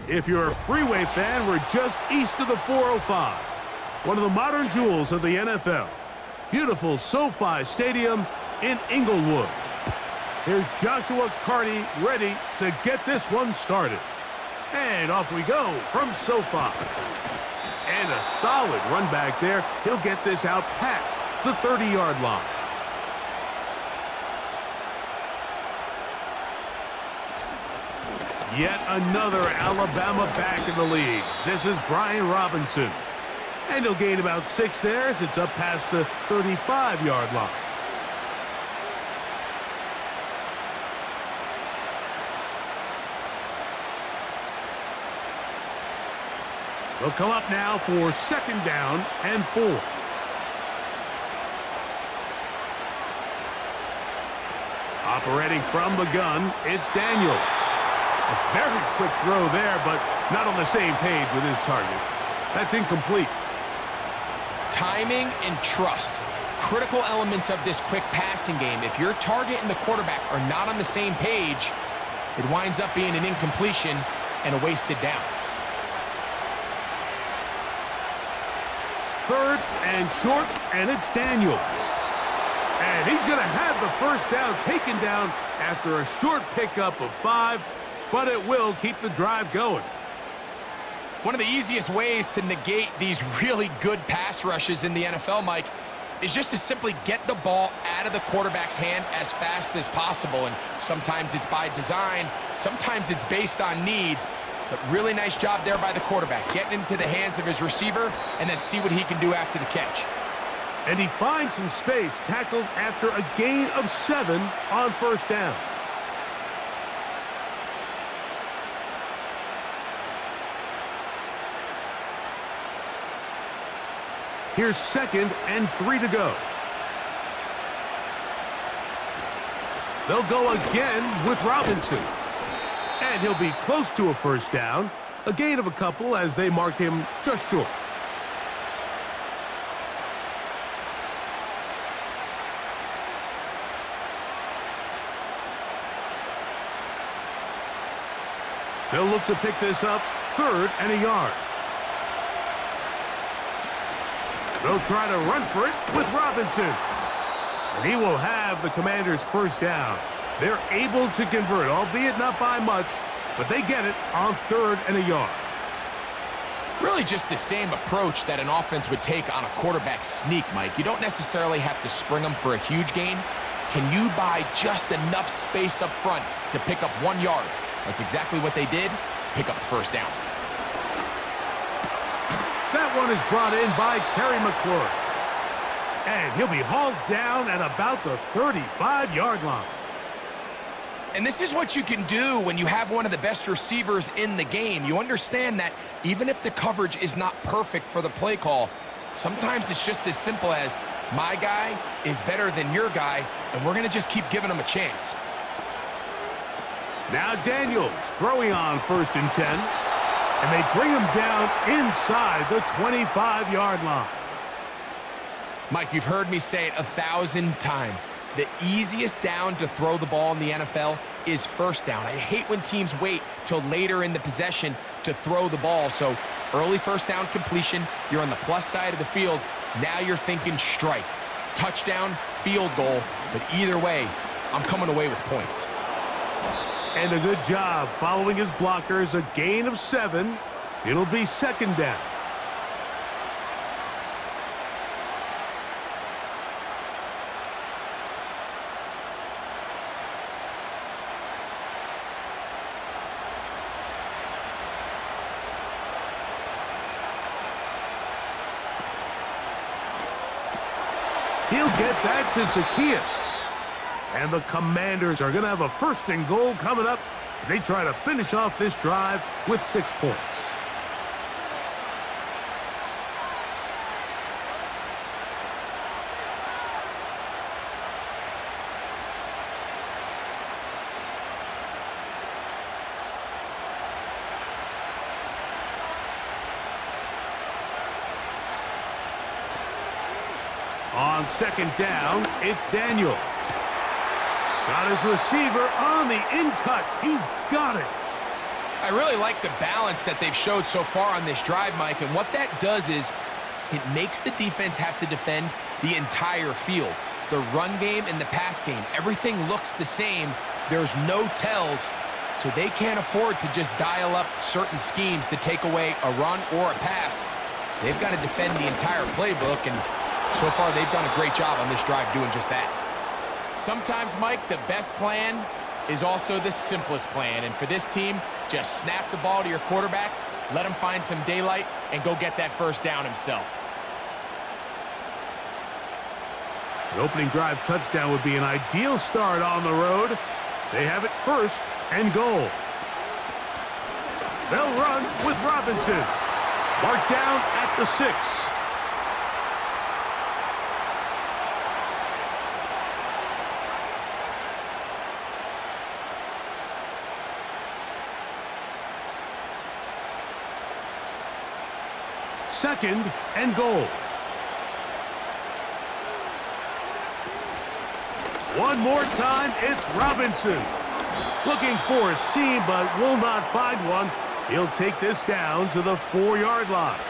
If you're a freeway fan, we're just east of the 405. One of the modern jewels of the NFL. Beautiful SoFi Stadium in Inglewood. Here's Joshua Carty ready to get this one started. And off we go from SoFi. And a solid run back there. He'll get this out past the 30-yard line. Yet another Alabama back in the league. This is Brian Robinson. And he'll gain about 6 there as it's up past the 35-yard line. They'll come up now for 2nd down and 4. Operating from the gun, it's Daniels. A very quick throw there, but not on the same page with his target. That's incomplete. Timing and trust. Critical elements of this quick passing game. If your target and the quarterback are not on the same page, it winds up being an incompletion and a wasted down. 3rd and short, and it's Daniels. And he's going to have the first down taken down after a short pickup of 5, but it will keep the drive going. One of the easiest ways to negate these really good pass rushes in the NFL, Mike, is just to simply get the ball out of the quarterback's hand as fast as possible. And sometimes it's by design, sometimes it's based on need. But really nice job there by the quarterback, getting into the hands of his receiver and then see what he can do after the catch. And he finds some space, tackled after a gain of 7 on 1st down. Here's 2nd and 3 to go. They'll go again with Robinson. And he'll be close to a 1st down. A gain of a couple as they mark him just short. They'll look to pick this up 3rd and a yard. They'll try to run for it with Robinson. And he will have the Commanders' 1st down. They're able to convert, albeit not by much, but they get it on 3rd and a yard. Really just the same approach that an offense would take on a quarterback sneak, Mike. You don't necessarily have to spring them for a huge gain. Can you buy just enough space up front to pick up 1 yard? That's exactly what they did. Pick up the 1st down. That one is brought in by Terry McLaurin. And he'll be hauled down at about the 35-yard line. And this is what you can do when you have one of the best receivers in the game. You understand that even if the coverage is not perfect for the play call, sometimes it's just as simple as, my guy is better than your guy, and we're going to just keep giving him a chance. Now Daniels throwing on 1st and 10. And they bring him down inside the 25-yard line. Mike, you've heard me say it 1,000 times. The easiest down to throw the ball in the NFL is 1st down. I hate when teams wait till later in the possession to throw the ball. So early 1st down completion, you're on the plus side of the field. Now you're thinking strike. Touchdown, field goal. But either way, I'm coming away with points. And a good job following his blockers, a gain of 7. It'll be 2nd down. He'll get that to Zacchaeus. And the Commanders are going to have a 1st and goal coming up as they try to finish off this drive with 6 points. On 2nd down, it's Daniels. Got his receiver on the in-cut. He's got it. I really like the balance that they've showed so far on this drive, Mike, and what that does is it makes the defense have to defend the entire field. The run game and the pass game, everything looks the same. There's no tells, so they can't afford to just dial up certain schemes to take away a run or a pass. They've got to defend the entire playbook, and so far they've done a great job on this drive doing just that. Sometimes, Mike, the best plan is also the simplest plan, and for this team, just snap the ball to your quarterback, let him find some daylight, and go get that first down himself. The opening drive touchdown would be an ideal start on the road. They have it first and goal. They'll run with Robinson. Marked down at the 6. Second and goal. One more time, it's Robinson. Looking for a seam, but will not find one. He'll take this down to the 4-yard line.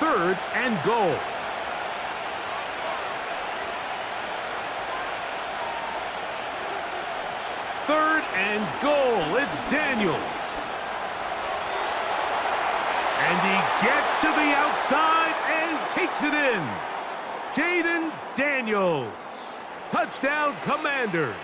Third and goal. Third and goal. It's Daniels. And he gets to the outside and takes it in. Jaden Daniels. Touchdown, Commanders.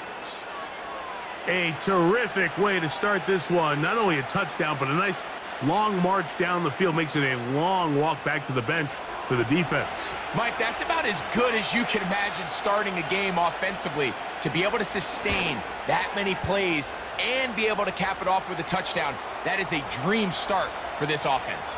A terrific way to start this one. Not only a touchdown, but a nice long march down the field. Makes it a long walk back to the bench for the defense. Mike, that's about as good as you can imagine starting a game offensively. To be able to sustain that many plays and be able to cap it off with a touchdown, that is a dream start for this offense.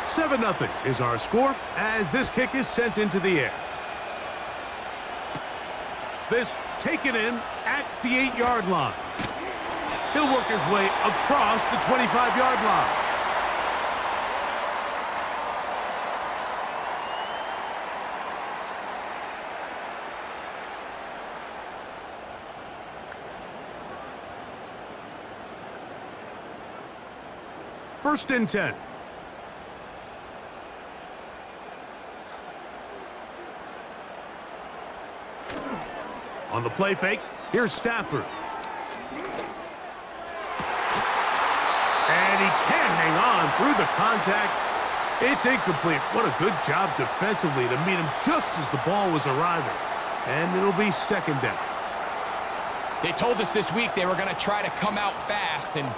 Seven 0 is our score as this kick is sent into the air. This taken in at the 8-yard line. He'll work his way across the 25-yard line. First and 10. On the play fake, here's Stafford. And he can't hang on through the contact. It's incomplete. What a good job defensively to meet him just as the ball was arriving. And it'll be second down. They told us this week they were going to try to come out fast, and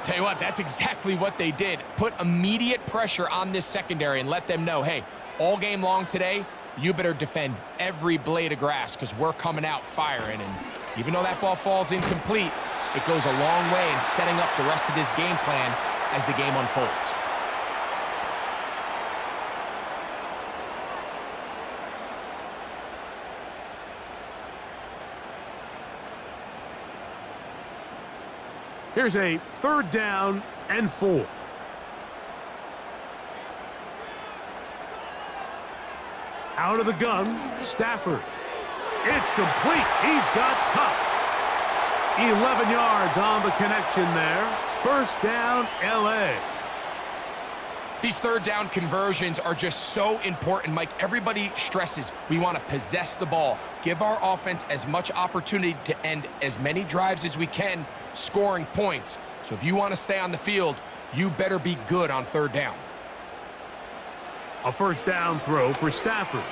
tell you what, that's exactly what they did. Put immediate pressure on this secondary and let them know, hey, all game long today, you better defend every blade of grass because we're coming out firing. And even though that ball falls incomplete, it goes a long way in setting up the rest of this game plan as the game unfolds. Here's a third down and 4. Out of the gun, Stafford. It's complete. He's got Cup. 11 yards on the connection there. First down, L.A. These third down conversions are just so important, Mike. Everybody stresses we want to possess the ball, give our offense as much opportunity to end as many drives as we can, scoring points. So if you want to stay on the field, you better be good on third down. A first down throw for Stafford.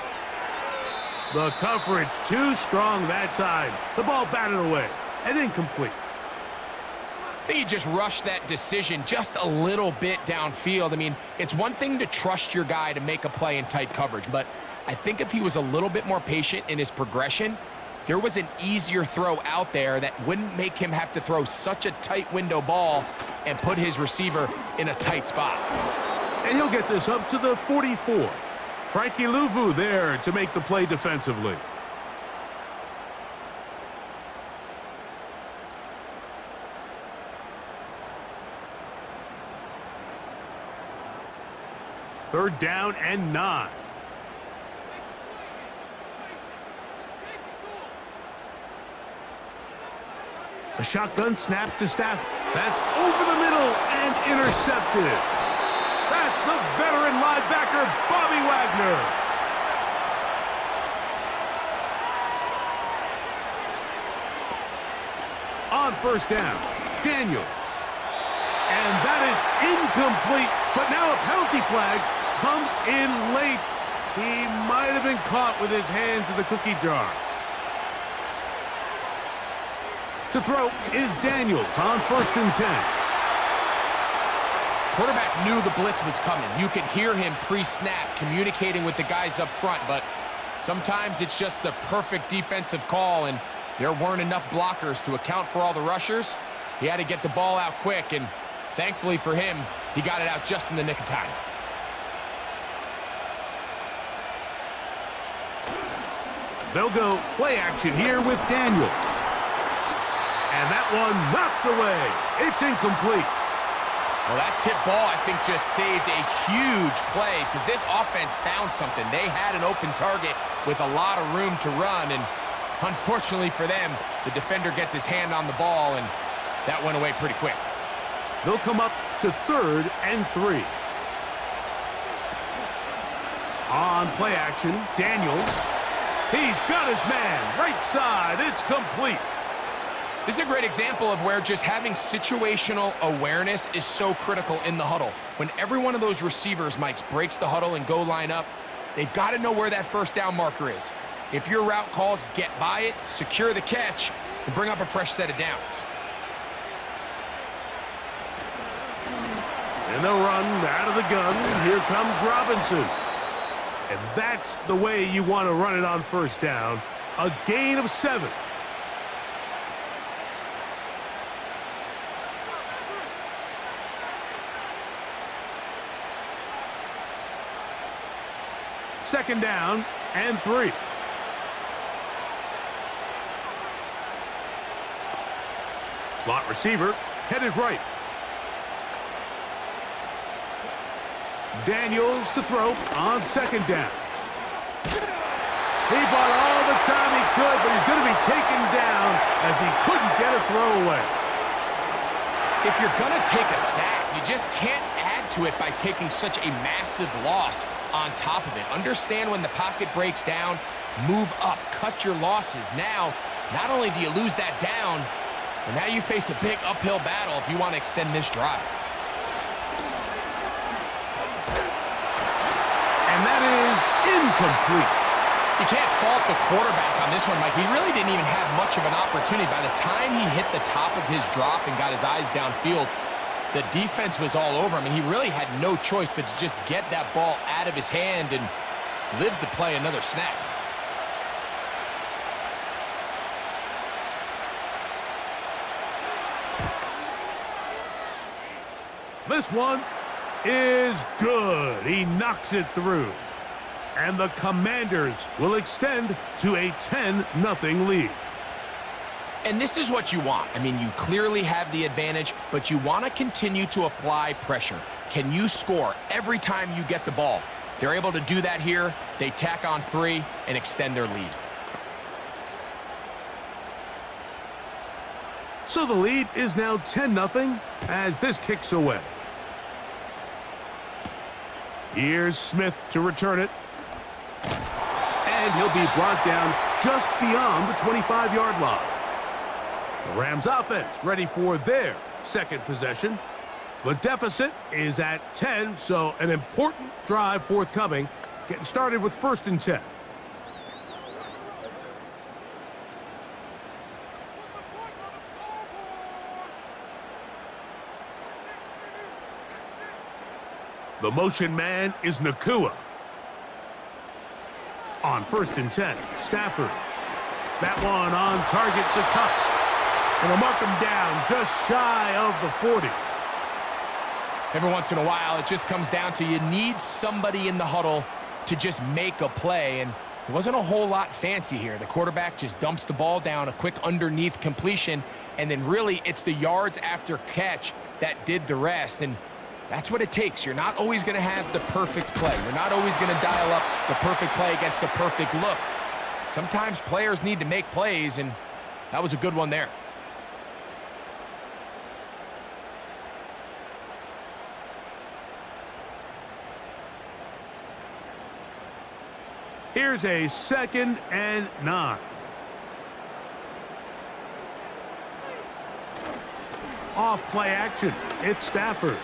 The coverage too strong that time. The ball batted away and incomplete. I think he just rushed that decision just a little bit downfield. I mean, it's one thing to trust your guy to make a play in tight coverage, but I think if he was a little bit more patient in his progression, there was an easier throw out there that wouldn't make him have to throw such a tight window ball and put his receiver in a tight spot. And he'll get this up to the 44. Frankie Louvu there to make the play defensively. Third down and 9. A shotgun snap to Stafford. That's over the middle and intercepted. That's the veteran linebacker, Bobby Wagner. On first down, Daniels. And that is incomplete, but now a penalty flag comes in late. He might have been caught with his hands in the cookie jar. To throw is Daniels on first and 10. Quarterback knew the blitz was coming. You could hear him pre-snap communicating with the guys up front, but sometimes it's just the perfect defensive call, and there weren't enough blockers to account for all the rushers. He had to get the ball out quick, and thankfully for him, he got it out just in the nick of time. They'll go play action here with Daniels. And that one knocked away. It's incomplete. Well, that tip ball, I think, just saved a huge play because this offense found something. They had an open target with a lot of room to run, and unfortunately for them, the defender gets his hand on the ball, and that went away pretty quick. They'll come up to third and 3. On play action, Daniels. He's got his man. Right side. It's complete. This is a great example of where just having situational awareness is so critical in the huddle. When every one of those receivers, Mike, breaks the huddle and go line up, they've got to know where that first down marker is. If your route calls, get by it, secure the catch, and bring up a fresh set of downs. And they'll run out of the gun. Here comes Robinson. And that's the way you want to run it on first down. A gain of 7. Second down and 3. Slot receiver headed right. Daniels to throw on second down. He bought all the time he could, but he's going to be taken down as he couldn't get a throwaway. If you're going to take a sack, you just can't add to it by taking such a massive loss on top of it. Understand when the pocket breaks down, move up, cut your losses. Now, not only do you lose that down, but now you face a big uphill battle if you want to extend this drive. And that is incomplete. You can't fault the quarterback on this one, Mike. He really didn't even have much of an opportunity. By the time he hit the top of his drop and got his eyes downfield, the defense was all over him, and he really had no choice but to just get that ball out of his hand and live to play another snap. This one is good. He knocks it through. And the Commanders will extend to a 10-0 lead. And this is what you want. I mean, you clearly have the advantage, but you want to continue to apply pressure. Can you score every time you get the ball? They're able to do that here. They tack on 3 and extend their lead. So the lead is now 10-0 as this kicks away. Here's Smith to return it. And he'll be brought down just beyond the 25-yard line. The Rams offense ready for their second possession. The deficit is at 10, so an important drive forthcoming. Getting started with first and 10. The motion man is Nakua. On first and 10, Stafford. That one on target to Cup. And they'll mark him down just shy of the 40. Every once in a while, it just comes down to you need somebody in the huddle to just make a play, and it wasn't a whole lot fancy here. The quarterback just dumps the ball down, a quick underneath completion, and then really it's the yards after catch that did the rest, and that's what it takes. You're not always going to have the perfect play. You're not always going to dial up the perfect play against the perfect look. Sometimes players need to make plays, and that was a good one there. Here's a 2nd and 9. Off play action. It's Stafford.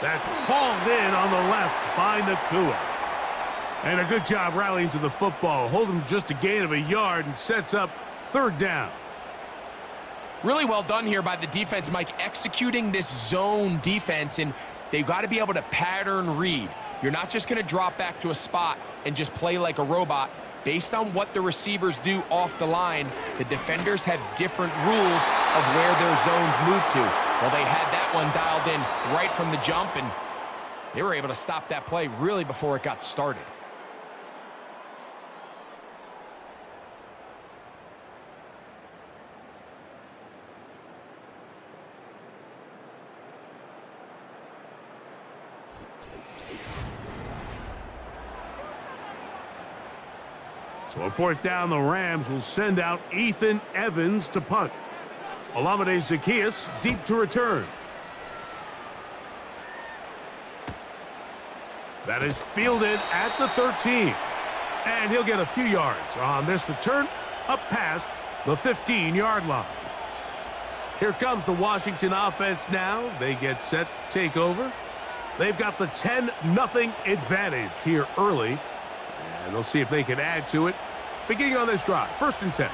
That's hauled in on the left by Nakua. And a good job rallying to the football. Hold him just a gain of a yard and sets up 3rd down. Really well done here by the defense, Mike, executing this zone defense, and they've got to be able to pattern read. You're not just going to drop back to a spot and just play like a robot. Based on what the receivers do off the line, the defenders have different rules of where their zones move to. Well, they had that one dialed in right from the jump, and they were able to stop that play really before it got started. So on 4th down, the Rams will send out Ethan Evans to punt. Olamide Zaccheaus deep to return. That is fielded at the 13. And he'll get a few yards on this return up past the 15-yard line. Here comes the Washington offense now. They get set to take over. They've got the 10-0 advantage here early. And they'll see if they can add to it. Beginning on this drive, 1st and 10.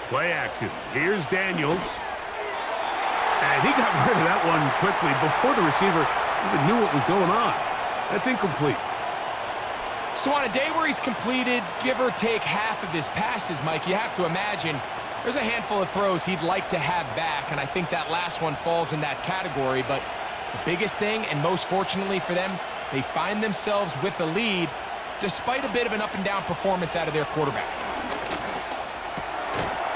Play action. Here's Daniels. And he got rid of that one quickly before the receiver even knew what was going on. That's incomplete. So on a day where he's completed, give or take half of his passes, Mike, you have to imagine there's a handful of throws he'd like to have back, and I think that last one falls in that category. But the biggest thing, and most fortunately for them, they find themselves with a lead despite a bit of an up-and-down performance out of their quarterback.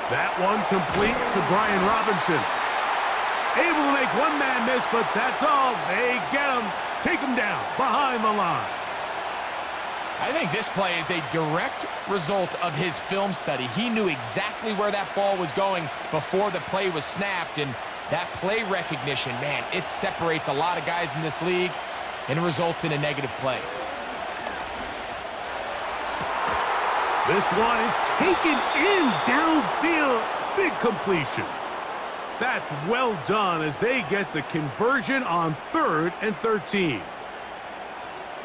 That one complete to Brian Robinson. Able to make one man miss, but that's all. They get him, take him down behind the line. I think this play is a direct result of his film study. He knew exactly where that ball was going before the play was snapped, and that play recognition, man, it separates a lot of guys in this league and results in a negative play. This one is taken in downfield. Big completion. That's well done as they get the conversion on 3rd and 13.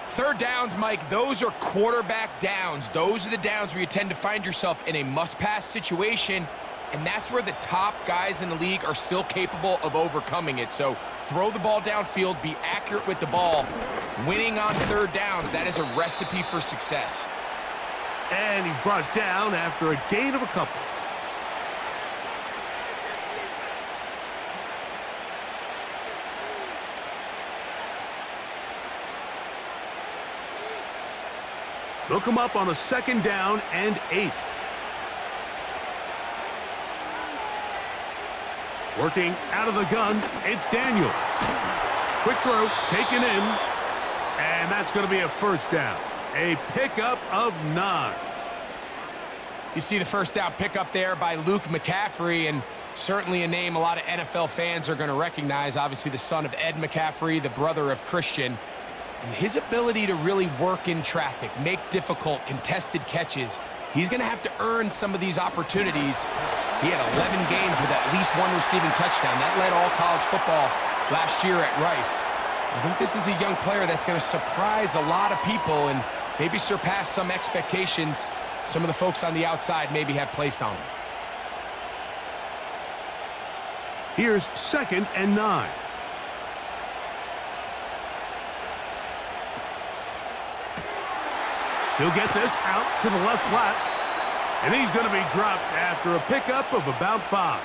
3rd downs, Mike, those are quarterback downs. Those are the downs where you tend to find yourself in a must-pass situation, and that's where the top guys in the league are still capable of overcoming it. So throw the ball downfield, be accurate with the ball. Winning on 3rd downs, that is a recipe for success. And he's brought down after a gain of a couple. They'll come up on a 2nd down and 8. Working out of the gun, it's Daniels. Quick throw, taken in, and that's going to be a 1st down. A pickup of 9. You see the 1st down pickup there by Luke McCaffrey, and certainly a name a lot of NFL fans are going to recognize. Obviously the son of Ed McCaffrey, the brother of Christian. And his ability to really work in traffic, make difficult, contested catches, he's going to have to earn some of these opportunities. He had 11 games with at least one receiving touchdown. That led all college football last year at Rice. I think this is a young player that's going to surprise a lot of people and maybe surpass some expectations some of the folks on the outside maybe have placed on him. Here's 2nd and 9. He'll get this out to the left flat. And he's going to be dropped after a pickup of about 5.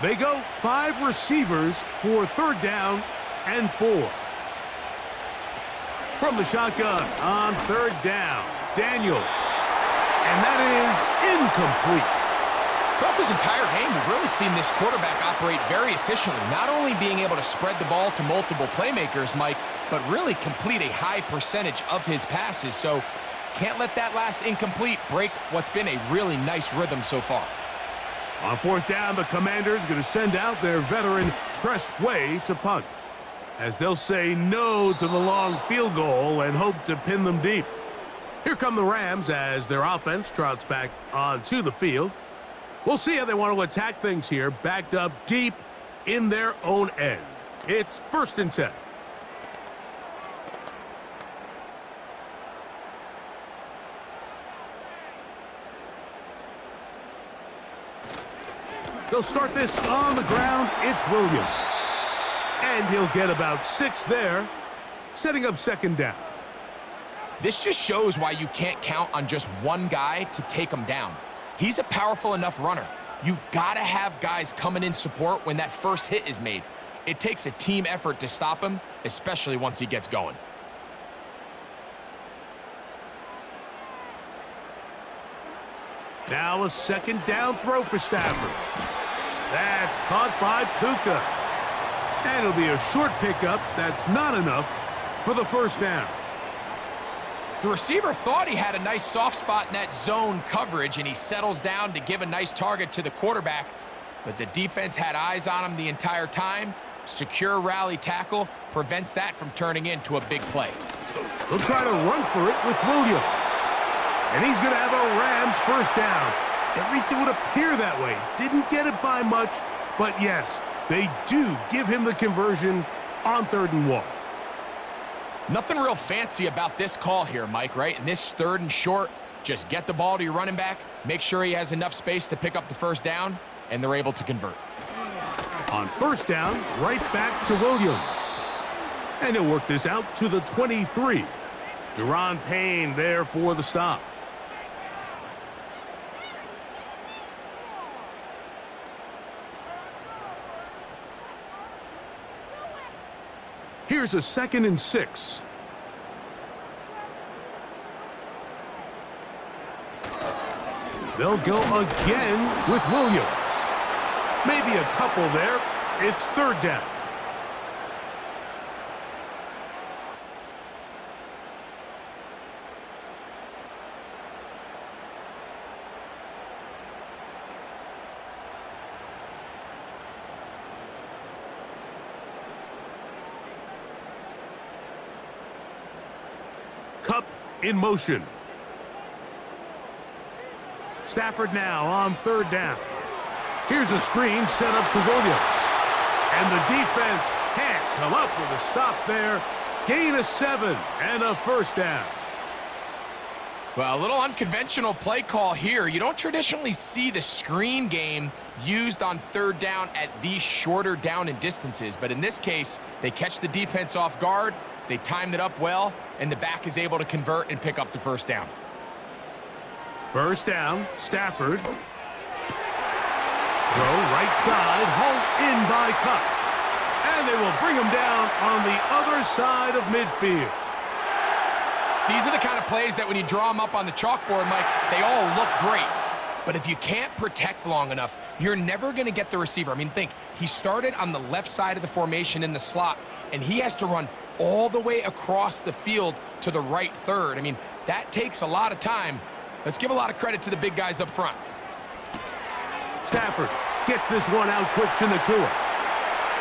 They go 5 receivers for 3rd down and 4. From the shotgun on 3rd down, Daniels. And that is incomplete. Throughout this entire game, we've really seen this quarterback operate very efficiently, not only being able to spread the ball to multiple playmakers, Mike, but really complete a high percentage of his passes. So can't let that last incomplete break what's been a really nice rhythm so far. On 4th down, the Commanders going to send out their veteran Tress Way to punt, as they'll say no to the long field goal and hope to pin them deep. Here come the Rams as their offense trots back onto the field. We'll see how they want to attack things here, backed up deep in their own end. It's 1st and 10. They'll start this on the ground. It's Williams. And he'll get about 6 there, setting up 2nd down. This just shows why you can't count on just one guy to take him down. He's a powerful enough runner. You gotta have guys coming in support when that first hit is made. It takes a team effort to stop him, especially once he gets going. Now a 2nd down throw for Stafford. That's caught by Puka. And it'll be a short pickup. That's not enough for the 1st down. The receiver thought he had a nice soft spot in that zone coverage, and he settles down to give a nice target to the quarterback. But the defense had eyes on him the entire time. Secure rally tackle prevents that from turning into a big play. He'll try to run for it with Williams. And he's going to have a Rams 1st down. At least it would appear that way. Didn't get it by much, but yes, they do give him the conversion on 3rd and 1. Nothing real fancy about this call here, Mike, right? In this 3rd and short, just get the ball to your running back, make sure he has enough space to pick up the 1st down, and they're able to convert. On 1st down, right back to Williams. And he'll work this out to the 23. Deron Payne there for the stop. Here's a 2nd and 6. They'll go again with Williams. Maybe a couple there. It's 3rd down. Cup in motion. Stafford now on 3rd down. Here's a screen set up to Williams. And the defense can't come up with a stop there. Gain of 7 and a 1st down. Well, a little unconventional play call here. You don't traditionally see the screen game used on 3rd down at these shorter down and distances. But in this case, they catch the defense off guard. They timed it up well, and the back is able to convert and pick up the 1st down. 1st down, Stafford. Throw right side, hauled in by Cup. And they will bring him down on the other side of midfield. These are the kind of plays that when you draw them up on the chalkboard, Mike, they all look great. But if you can't protect long enough, you're never going to get the receiver. I mean, think, he started on the left side of the formation in the slot, and he has to run all the way across the field to the right 3rd. I mean, that takes a lot of time. Let's give a lot of credit to the big guys up front. Stafford gets this one out quick to Nakua.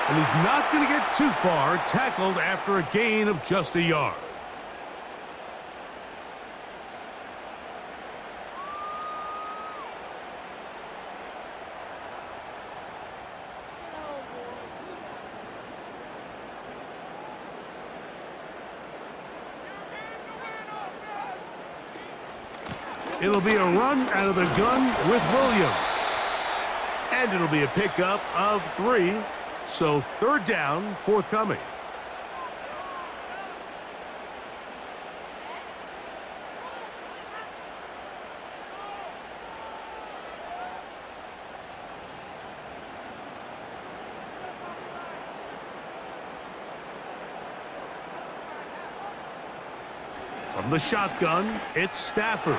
And he's not going to get too far, tackled after a gain of just a yard. It'll be a run out of the gun with Williams. And it'll be a pickup of 3. So third down forthcoming. From the shotgun, it's Stafford.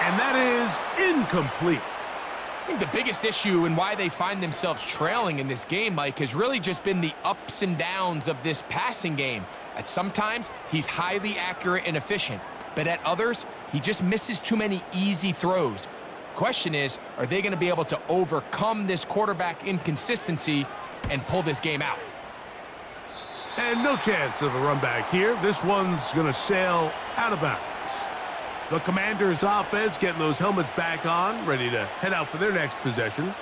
And that is incomplete. I think the biggest issue and why they find themselves trailing in this game, Mike, has really just been the ups and downs of this passing game. At sometimes, he's highly accurate and efficient, but at others, he just misses too many easy throws. Question is, are they going to be able to overcome this quarterback inconsistency and pull this game out? And no chance of a run back here. This one's going to sail out of bounds. The Commanders' offense getting those helmets back on, ready to head out for their next possession.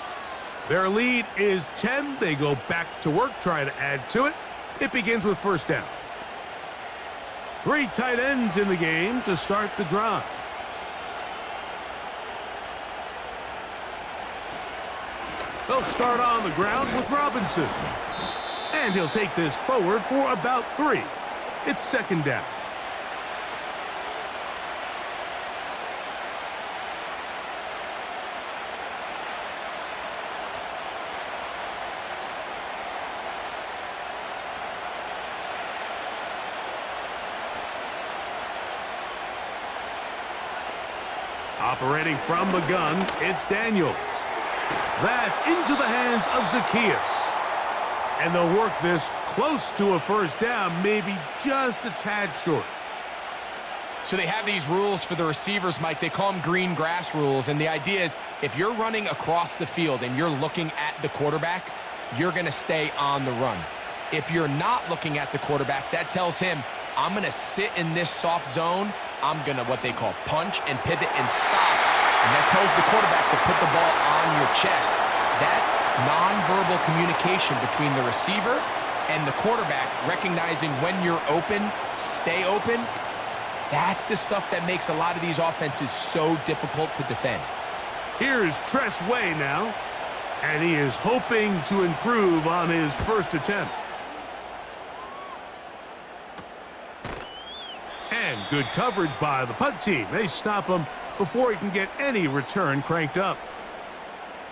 Their lead is 10. They go back to work, trying to add to it. It begins with first down. 3 tight ends in the game to start the drive. They'll start on the ground with Robinson. And he'll take this forward for about 3. It's second down. Operating from the gun, it's Daniels. That's into the hands of Zacchaeus. And they'll work this close to a first down, maybe just a tad short. So they have these rules for the receivers, Mike. They call them green grass rules. And the idea is if you're running across the field and you're looking at the quarterback, you're going to stay on the run. If you're not looking at the quarterback, that tells him, I'm going to sit in this soft zone. I'm going to what they call punch and pivot and stop. And that tells the quarterback to put the ball on your chest. That nonverbal communication between the receiver and the quarterback, recognizing when you're open, stay open, that's the stuff that makes a lot of these offenses so difficult to defend. Here's Tress Way now, and he is hoping to improve on his first attempt. And good coverage by the punt team. They stop him before he can get any return cranked up.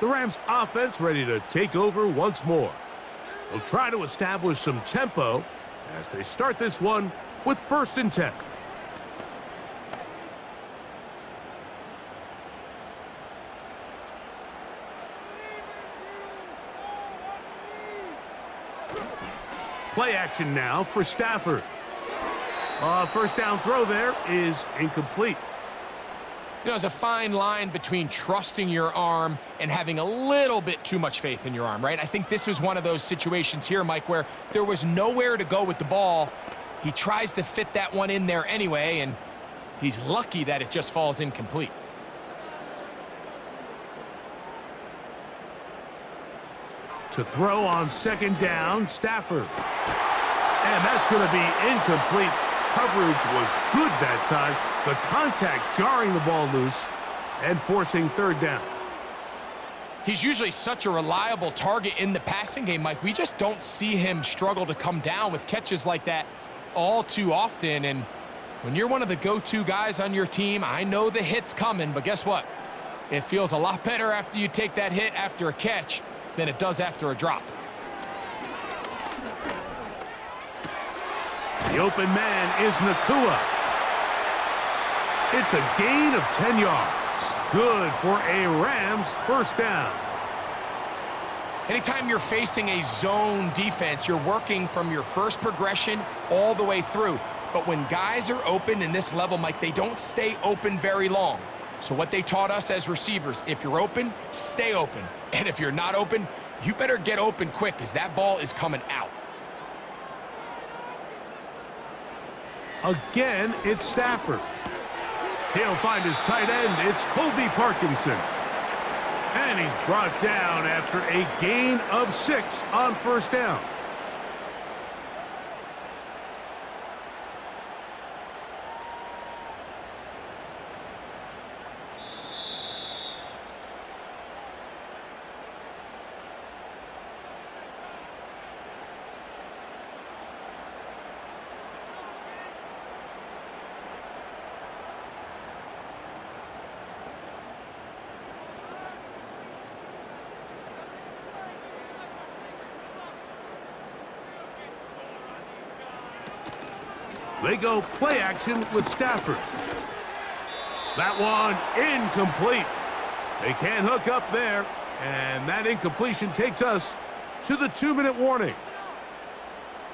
The Rams offense ready to take over once more. They'll try to establish some tempo as they start this one with first and 10. Play action now for Stafford. First down throw there is incomplete. You know, there's a fine line between trusting your arm and having a little bit too much faith in your arm, right? I think this was one of those situations here, Mike, where there was nowhere to go with the ball. He tries to fit that one in there anyway, and he's lucky that it just falls incomplete. To throw on second down, Stafford. And that's going to be incomplete. Coverage was good that time. The contact jarring the ball loose and forcing third down. He's usually such a reliable target in the passing game, Mike. We just don't see him struggle to come down with catches like that all too often. And when you're one of the go-to guys on your team, I know the hit's coming, but guess what? It feels a lot better after you take that hit after a catch than it does after a drop. The open man is Nakua. It's a gain of 10 yards. Good for a Rams first down. Anytime you're facing a zone defense, you're working from your first progression all the way through. But when guys are open in this level, Mike, they don't stay open very long. So what they taught us as receivers, if you're open, stay open. And if you're not open, you better get open quick because that ball is coming out. Again, it's Stafford. He'll find his tight end. It's Colby Parkinson. And he's brought down after a gain of 6 on first down. They go play action with Stafford. That one incomplete. They can't hook up there, and that incompletion takes us to the 2-minute warning.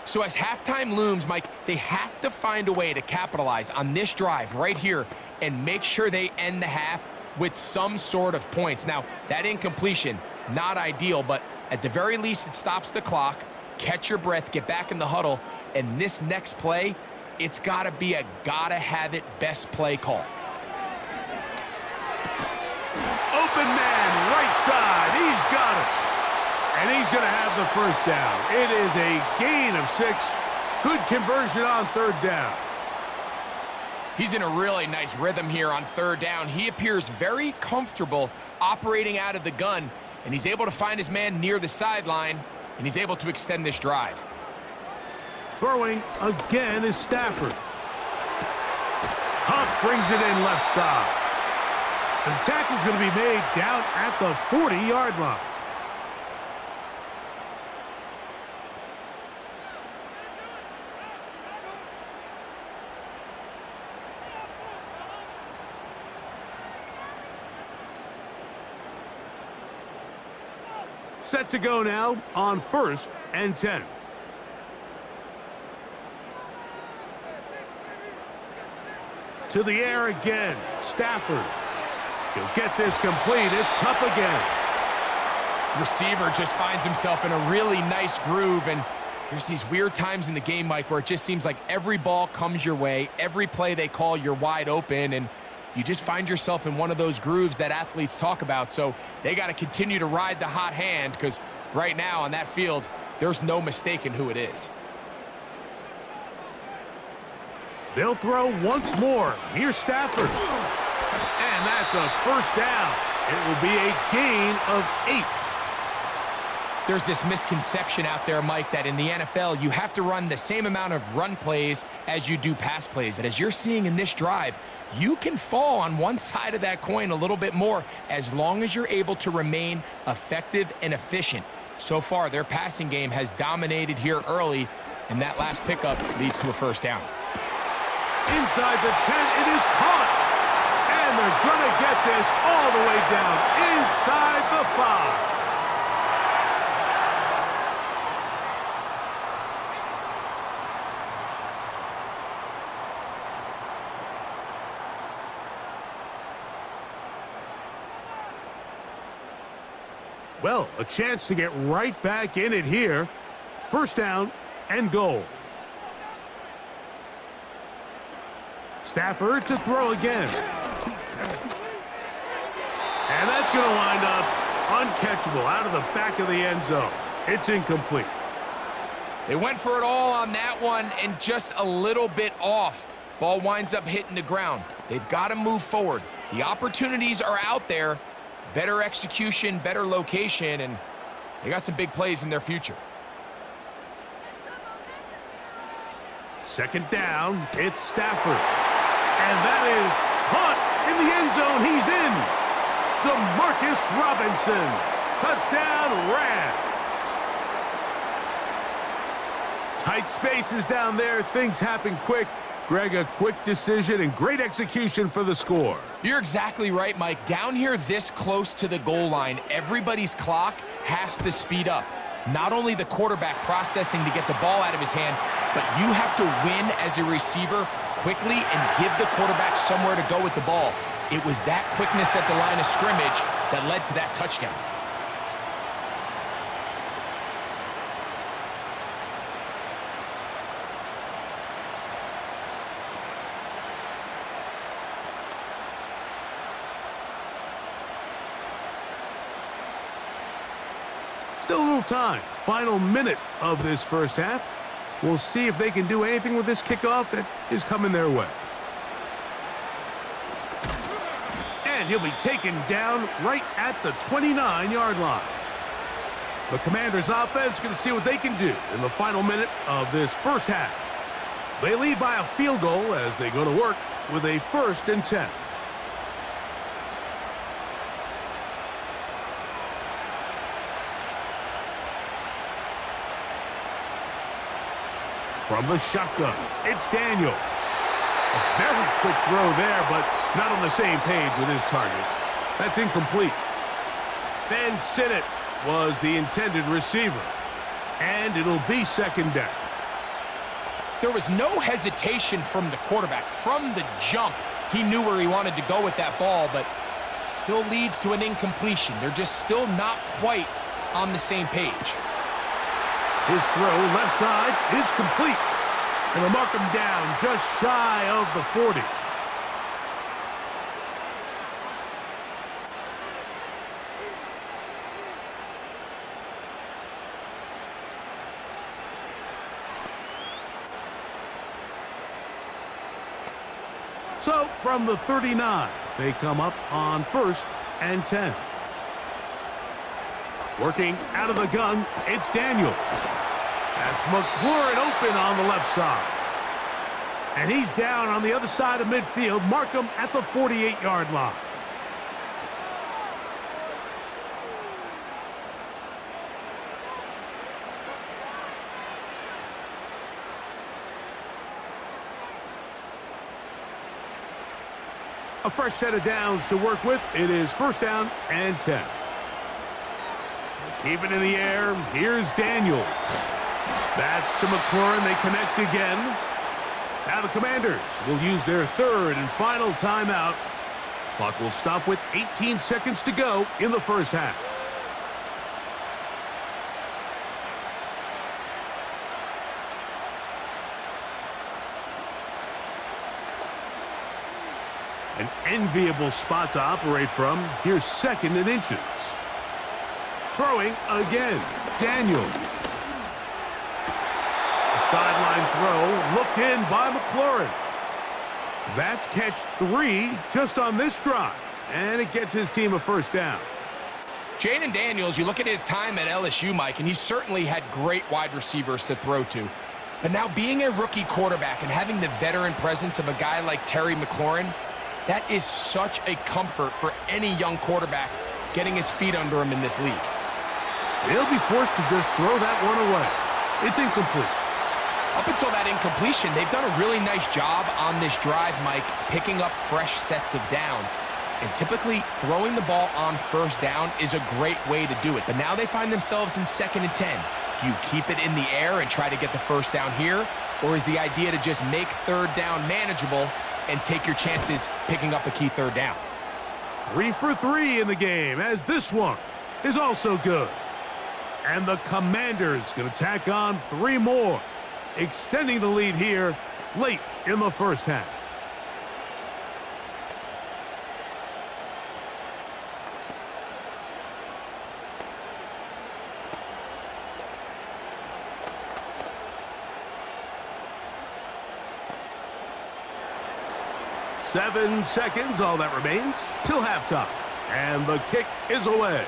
So as halftime looms, Mike, they have to find a way to capitalize on this drive right here and make sure they end the half with some sort of points. Now, that incompletion, not ideal, but at the very least, it stops the clock. Catch your breath, get back in the huddle, and this next play, it's got to be a gotta-have-it best play call. Open man, right side. He's got it. And he's going to have the first down. It is a gain of 6. Good conversion on 3rd down. He's in a really nice rhythm here on 3rd down. He appears very comfortable operating out of the gun, and he's able to find his man near the sideline, and he's able to extend this drive. Throwing again is Stafford. Huff brings it in left side. And the tackle's going to be made down at the 40-yard line. Set to go now on 1st and 10. To the air again. Stafford. He'll get this complete. It's Cup again. Receiver just finds himself in a really nice groove, and there's these weird times in the game, Mike, where it just seems like every ball comes your way, every play they call, you're wide open, and you just find yourself in one of those grooves that athletes talk about. So they got to continue to ride the hot hand, because right now on that field, there's no mistaking who it is. They'll throw once more. Here's Stafford. And that's a first down. It will be a gain of 8. There's this misconception out there, Mike, that in the NFL, you have to run the same amount of run plays as you do pass plays. And as you're seeing in this drive, you can fall on one side of that coin a little bit more as long as you're able to remain effective and efficient. So far, their passing game has dominated here early, and that last pickup leads to a first down. Inside the 10, it is caught. And they're going to get this all the way down inside the 5. Well, a chance to get right back in it here. First down and goal. Stafford to throw again. And that's going to wind up uncatchable out of the back of the end zone. It's incomplete. They went for it all on that one and just a little bit off. Ball winds up hitting the ground. They've got to move forward. The opportunities are out there. Better execution, better location, and they got some big plays in their future. Second down, it's Stafford. And that is caught in the end zone. He's in. DeMarcus Robinson. Touchdown, Rams. Tight spaces down there. Things happen quick. Greg, a quick decision and great execution for the score. You're exactly right, Mike. Down here this close to the goal line, everybody's clock has to speed up. Not only the quarterback processing to get the ball out of his hand, but you have to win as a receiver quickly and give the quarterback somewhere to go with the ball. It was that quickness at the line of scrimmage that led to that touchdown. Still a little time. Final minute of this first half. We'll see if they can do anything with this kickoff that is coming their way. And he'll be taken down right at the 29-yard line. The Commanders' offense going to see what they can do in the final minute of this first half. They lead by a field goal as they go to work with a 1st and 10. From the shotgun, it's Daniel. A very quick throw there, but not on the same page with his target. That's incomplete. Then Sinnott was the intended receiver. And it'll be second down. There was no hesitation from the quarterback. From the jump, he knew where he wanted to go with that ball, but still leads to an incompletion. They're just still not quite on the same page. His throw left side is complete. And they'll mark him down just shy of the 40. So, from the 39, they come up on 1st and 10. Working out of the gun, it's Daniel. That's McLaurin open on the left side. And he's down on the other side of midfield. Mark him at the 48-yard line. A fresh set of downs to work with. It is 1st down and 10. Keep it in the air. Here's Daniels. That's to McLaurin. They connect again. Now the Commanders will use their 3rd and final timeout. Clock will stop with 18 seconds to go in the first half. An enviable spot to operate from. Here's 2nd and inches. Throwing again. Daniel. Sideline throw looked in by McLaurin. That's catch 3 just on this drive. And it gets his team a 1st down. Jaden Daniels, you look at his time at LSU, Mike, and he certainly had great wide receivers to throw to. But now being a rookie quarterback and having the veteran presence of a guy like Terry McLaurin, that is such a comfort for any young quarterback getting his feet under him in this league. He'll be forced to just throw that one away. It's incomplete. Up until that incompletion, they've done a really nice job on this drive, Mike, picking up fresh sets of downs. And typically, throwing the ball on 1st down is a great way to do it. But now they find themselves in 2nd and 10. Do you keep it in the air and try to get the 1st down here? Or is the idea to just make 3rd down manageable and take your chances picking up a key 3rd down? 3 for 3 in the game, as this one is also good. And the Commanders going to tack on 3 more, extending the lead here late in the first half. Seven seconds, all that remains, till halftime. And the kick is away.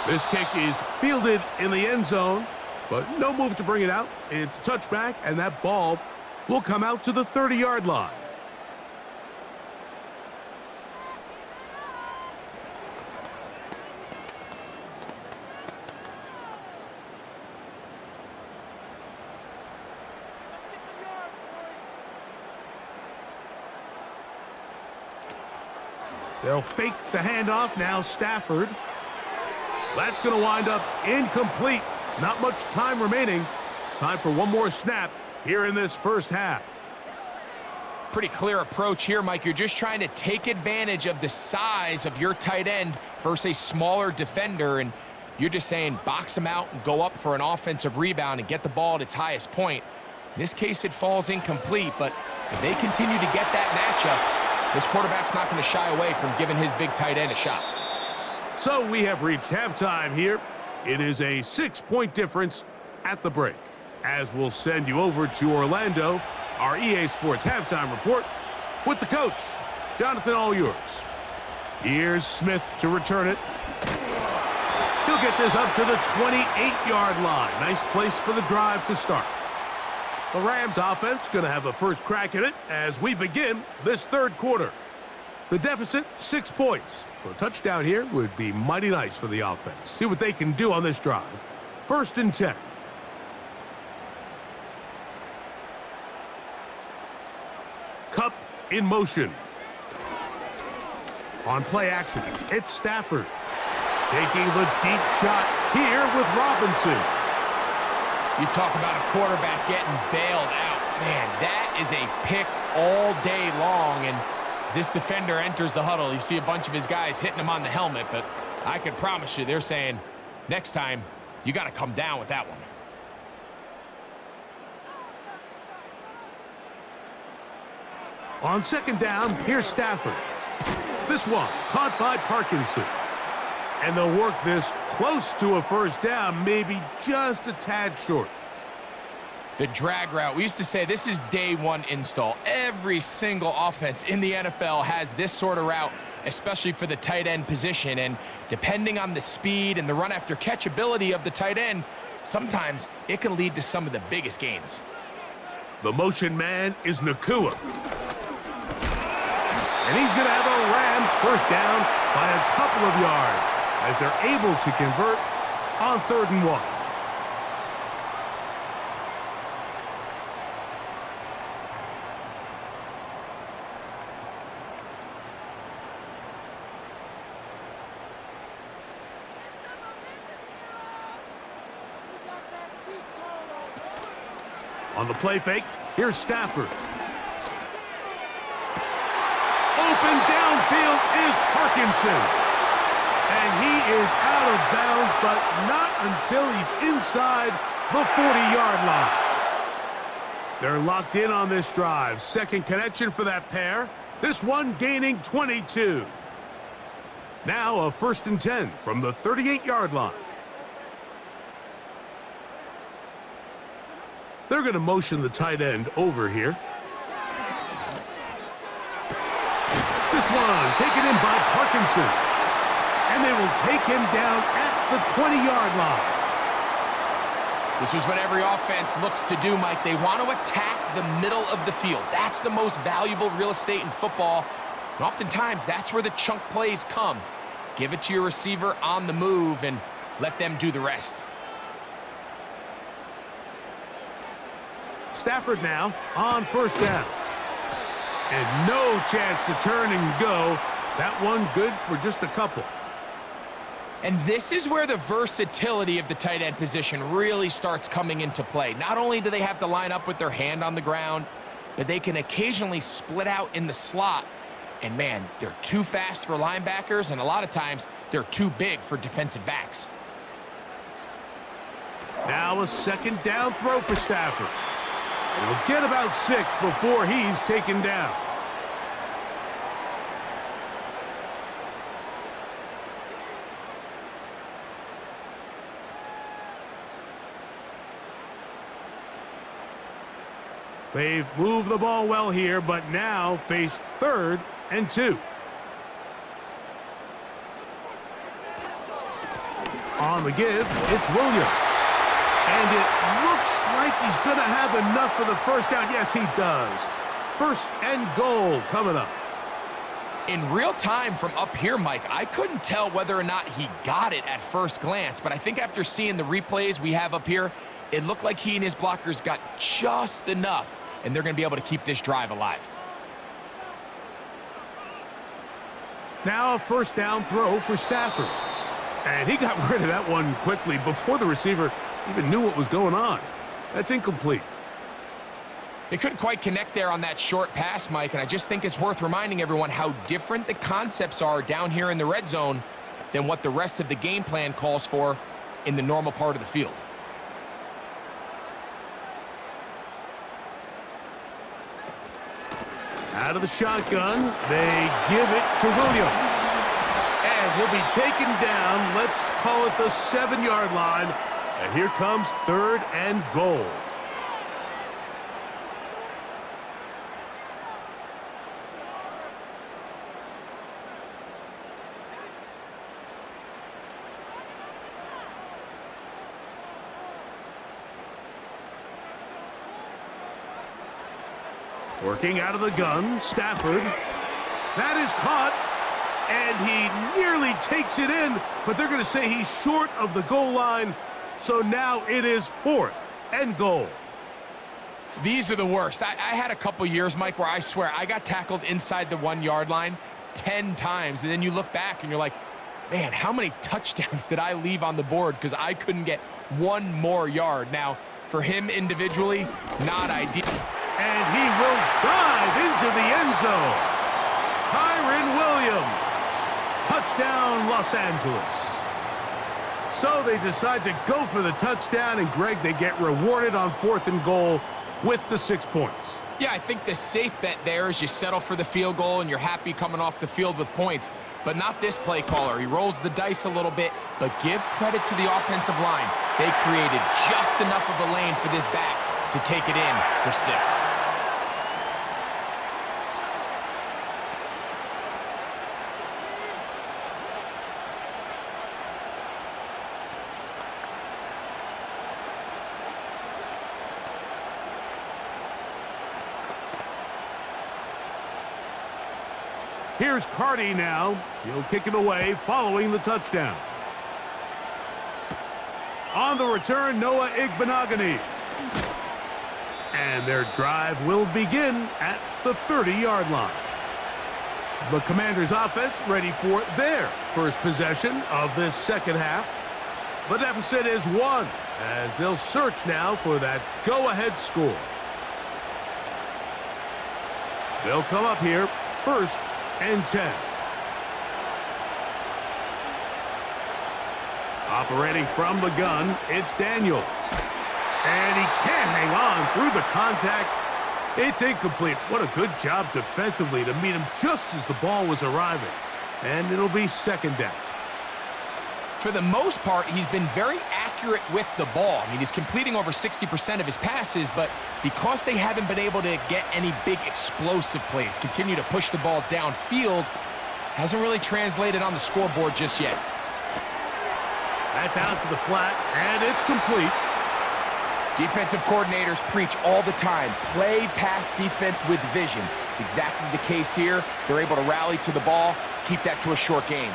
This kick is fielded in the end zone, but no move to bring it out. It's a touchback, and that ball will come out to the 30-yard line. They'll fake the handoff. Now Stafford. That's going to wind up incomplete. Not much time remaining. Time for one more snap here in this first half. Pretty clear approach here, Mike. You're just trying to take advantage of the size of your tight end versus a smaller defender, and you're just saying box him out and go up for an offensive rebound and get the ball at its highest point. In this case, it falls incomplete, but if they continue to get that matchup, this quarterback's not going to shy away from giving his big tight end a shot. So we have reached halftime here. It is a 6-point difference at the break. As we'll send you over to Orlando, our EA Sports halftime report with the coach. Jonathan, all yours. Here's Smith to return it. He'll get this up to the 28-yard line. Nice place for the drive to start. The Rams offense going to have a first crack at it as we begin this third quarter. The deficit, 6 points. So a touchdown here would be mighty nice for the offense. See what they can do on this drive. 1st and 10. in motion. On play action, it's Stafford. Taking the deep shot here with Robinson. You talk about a quarterback getting bailed out. Man, that is a pick all day long. And as this defender enters the huddle, you see a bunch of his guys hitting him on the helmet. But I can promise you, they're saying, next time, you got to come down with that one. On second down, here's Stafford. This one caught by Parkinson. And they'll work this close to a first down, maybe just a tad short. The drag route. We used to say this is day one install. Every single offense in the NFL has this sort of route, especially for the tight end position. And depending on the speed and the run after catch ability of the tight end, sometimes it can lead to some of the biggest gains. The motion man is Nakua. And he's going to have a Rams first down by a couple of yards as they're able to convert on 3rd and 1. On the play fake, here's Stafford. Open downfield is Parkinson. And he is out of bounds, but not until he's inside the 40-yard line. They're locked in on this drive. Second connection for that pair. This one gaining 22. Now a 1st and 10 from the 38-yard line. They're going to motion the tight end over here. This one taken in by Parkinson. And they will take him down at the 20-yard line. This is what every offense looks to do, Mike. They want to attack the middle of the field. That's the most valuable real estate in football. And oftentimes, that's where the chunk plays come. Give it to your receiver on the move and let them do the rest. Stafford now on first down. And no chance to turn and go. That one good for just a couple. And this is where the versatility of the tight end position really starts coming into play. Not only do they have to line up with their hand on the ground, but they can occasionally split out in the slot. And man, they're too fast for linebackers, and a lot of times they're too big for defensive backs. Now a second down throw for Stafford. And he'll get about 6 before he's taken down. They've moved the ball well here, but now face 3rd and 2. On the give, it's Williams. And it looks like he's going to have enough for the first down. Yes, he does. 1st and goal coming up. In real time from up here, Mike, I couldn't tell whether or not he got it at first glance, but I think after seeing the replays we have up here, it looked like he and his blockers got just enough, and they're going to be able to keep this drive alive. Now a first down throw for Stafford. And he got rid of that one quickly before the receiver even knew what was going on. That's incomplete. They couldn't quite connect there on that short pass, Mike, and I just think it's worth reminding everyone how different the concepts are down here in the red zone than what the rest of the game plan calls for in the normal part of the field. Out of the shotgun, they give it to Williams. And he'll be taken down, let's call it the 7-yard line. And here comes 3rd and goal. Working out of the gun, Stafford. That is caught, and he nearly takes it in, but they're going to say he's short of the goal line, so now it is 4th and goal. These are the worst. I had a couple years, Mike, where I swear I got tackled inside the 1 yard line 10 times. And then you look back and you're like, man, how many touchdowns did I leave on the board because I couldn't get one more yard? Now, for him individually, not ideal. And he will dive into the end zone. Kyron Williams. Touchdown, Los Angeles. So they decide to go for the touchdown, and Greg, they get rewarded on 4th and goal with the 6 points. Yeah, I think the safe bet there is you settle for the field goal and you're happy coming off the field with points, but not this play caller. He rolls the dice a little bit, but give credit to the offensive line. They created just enough of a lane for this back to take it in for 6. Here's Carty now. He'll kick it away following the touchdown. On the return, Noah Igbenogany. And their drive will begin at the 30-yard line. The Commanders' offense ready for their first possession of this second half. The deficit is 1 as they'll search now for that go-ahead score. They'll come up here first and 10. Operating from the gun, it's Daniels. And he can't hang on through the contact. It's incomplete. What a good job defensively to meet him just as the ball was arriving. And it'll be 2nd down. For the most part, he's been very accurate with the ball. I mean, he's completing over 60% of his passes, but because they haven't been able to get any big explosive plays, continue to push the ball downfield, hasn't really translated on the scoreboard just yet. That's out to the flat, and it's complete. Defensive coordinators preach all the time, play pass defense with vision. It's exactly the case here. They're able to rally to the ball, keep that to a short game.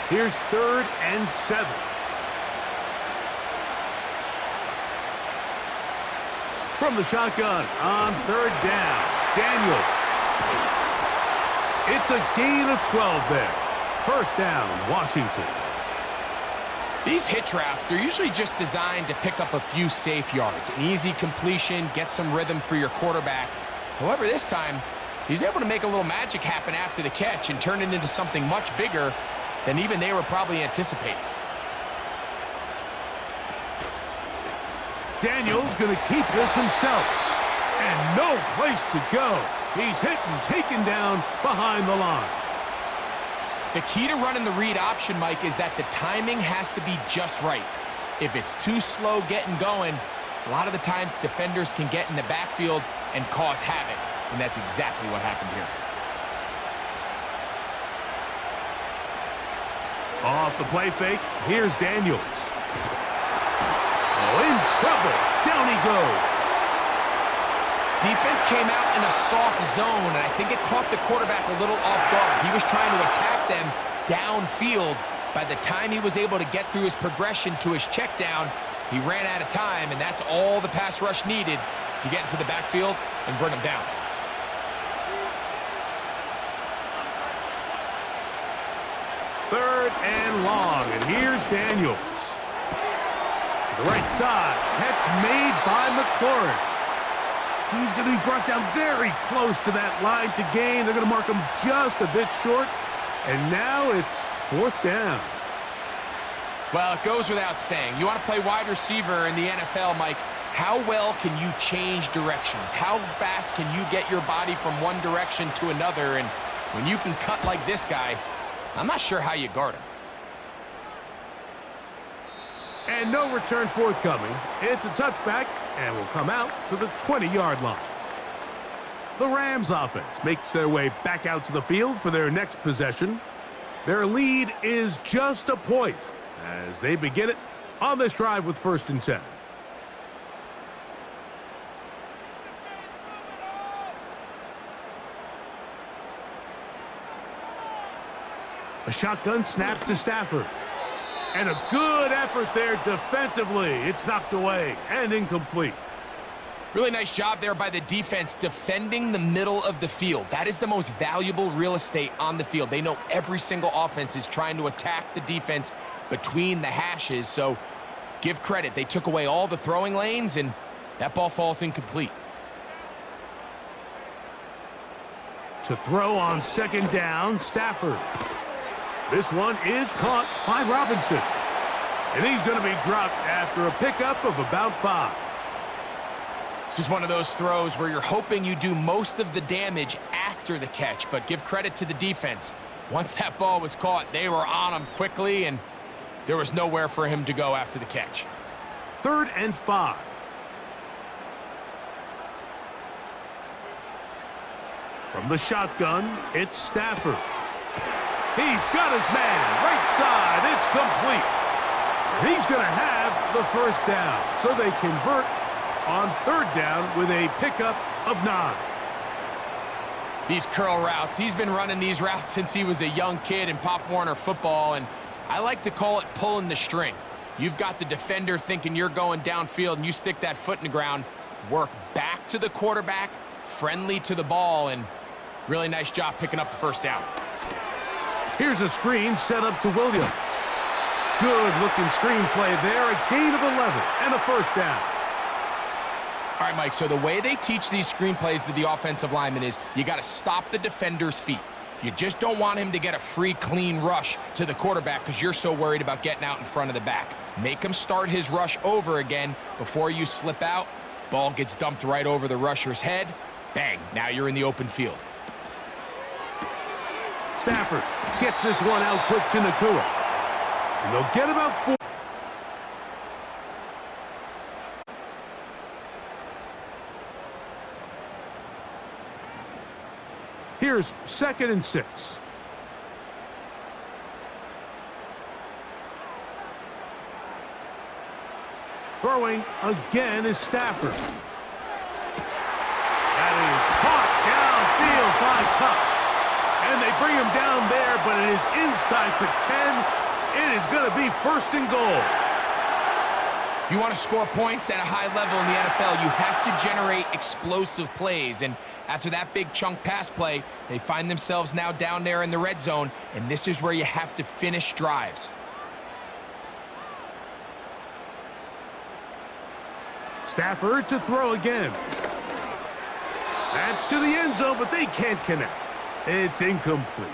Here's 3rd and 7. From the shotgun on 3rd down, Daniels. It's a gain of 12 there. 1st down, Washington. These hitch routes, they're usually just designed to pick up a few safe yards. An easy completion, get some rhythm for your quarterback. However, this time, he's able to make a little magic happen after the catch and turn it into something much bigger than even they were probably anticipating. Daniels going to keep this himself. And no place to go. He's hit and taken down behind the line. The key to running the read option, Mike, is that the timing has to be just right. If it's too slow getting going, a lot of the times defenders can get in the backfield and cause havoc. And that's exactly what happened here. Off the play fake, here's Daniels. Oh, in trouble. Down he goes. Defense came out in a soft zone, and I think it caught the quarterback a little off guard. He was trying to attack them downfield. By the time he was able to get through his progression to his check down, he ran out of time, and that's all the pass rush needed to get into the backfield and bring him down. Third and long, and here's Daniels. To the right side, catch made by McLaurin. He's going to be brought down very close to that line to gain. They're going to mark him just a bit short, and now it's 4th down. Well, it goes without saying. You want to play wide receiver in the NFL, Mike, how well can you change directions? How fast can you get your body from one direction to another? And when you can cut like this guy, I'm not sure how you guard him. And no return forthcoming. It's a touchback and will come out to the 20-yard line. The Rams offense makes their way back out to the field for their next possession. Their lead is just a point as they begin it on this drive with 1st and 10. A shotgun snap to Stafford. And a good effort there defensively. It's knocked away and incomplete. Really nice job there by the defense defending the middle of the field. That is the most valuable real estate on the field. They know every single offense is trying to attack the defense between the hashes, so give credit. They took away all the throwing lanes, and that ball falls incomplete. To throw on second down, Stafford. This one is caught by Robinson. And he's going to be dropped after a pickup of about 5. This is one of those throws where you're hoping you do most of the damage after the catch, but give credit to the defense. Once that ball was caught, they were on him quickly, and there was nowhere for him to go after the catch. 3rd and 5. From the shotgun, it's Stafford. He's got his man, right side, it's complete. And he's going to have the first down, so they convert on 3rd down with a pickup of 9. These curl routes, he's been running these routes since he was a young kid in Pop Warner football, and I like to call it pulling the string. You've got the defender thinking you're going downfield, and you stick that foot in the ground, work back to the quarterback, friendly to the ball, and really nice job picking up the first down. Here's a screen set up to Williams. Good-looking screen play there, a gain of 11 and a first down. All right, Mike, so the way they teach these screenplays to the offensive lineman is you got to stop the defender's feet. You just don't want him to get a free, clean rush to the quarterback because you're so worried about getting out in front of the back. Make him start his rush over again before you slip out. Ball gets dumped right over the rusher's head. Bang, now you're in the open field. Stafford gets this one out quick to Nakua. And they'll get about 4. Here's 2nd and 6. Throwing again is Stafford. That is caught downfield by Cup. And they bring him down there, but it is inside the 10. It is going to be 1st and goal. If you want to score points at a high level in the NFL, you have to generate explosive plays. And after that big chunk pass play, they find themselves now down there in the red zone, and this is where you have to finish drives. Stafford to throw again. That's to the end zone, but they can't connect. It's incomplete.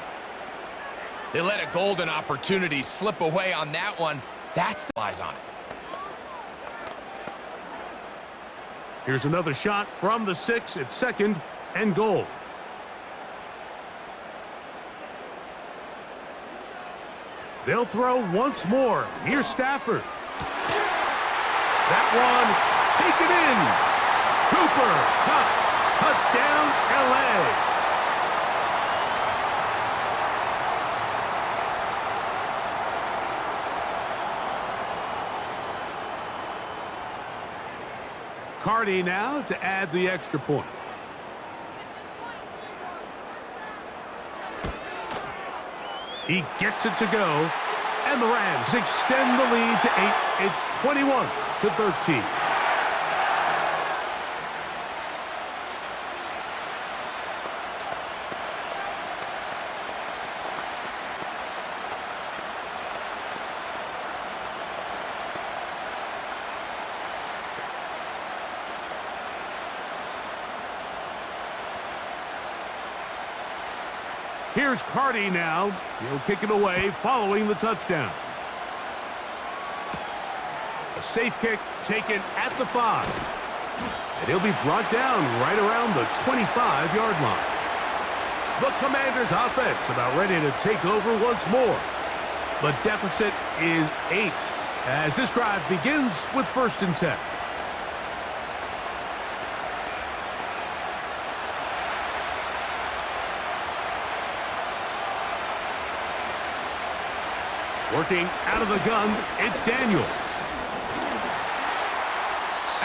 They let a golden opportunity slip away on that one. That's the eyes on it. Here's another shot from the 6 at 2nd and goal. They'll throw once more. Here's Stafford. That one, taken in. Cooper, Cup, touchdown, L.A. Cardi now to add the extra point. He gets it to go, and the Rams extend the lead to 8. It's 21-13. Here's Cardi now. He'll kick it away following the touchdown. A safe kick taken at the 5. And he'll be brought down right around the 25-yard line. The Commanders' offense about ready to take over once more. The deficit is 8 as this drive begins with 1st and 10. Working out of the gun, it's Daniels.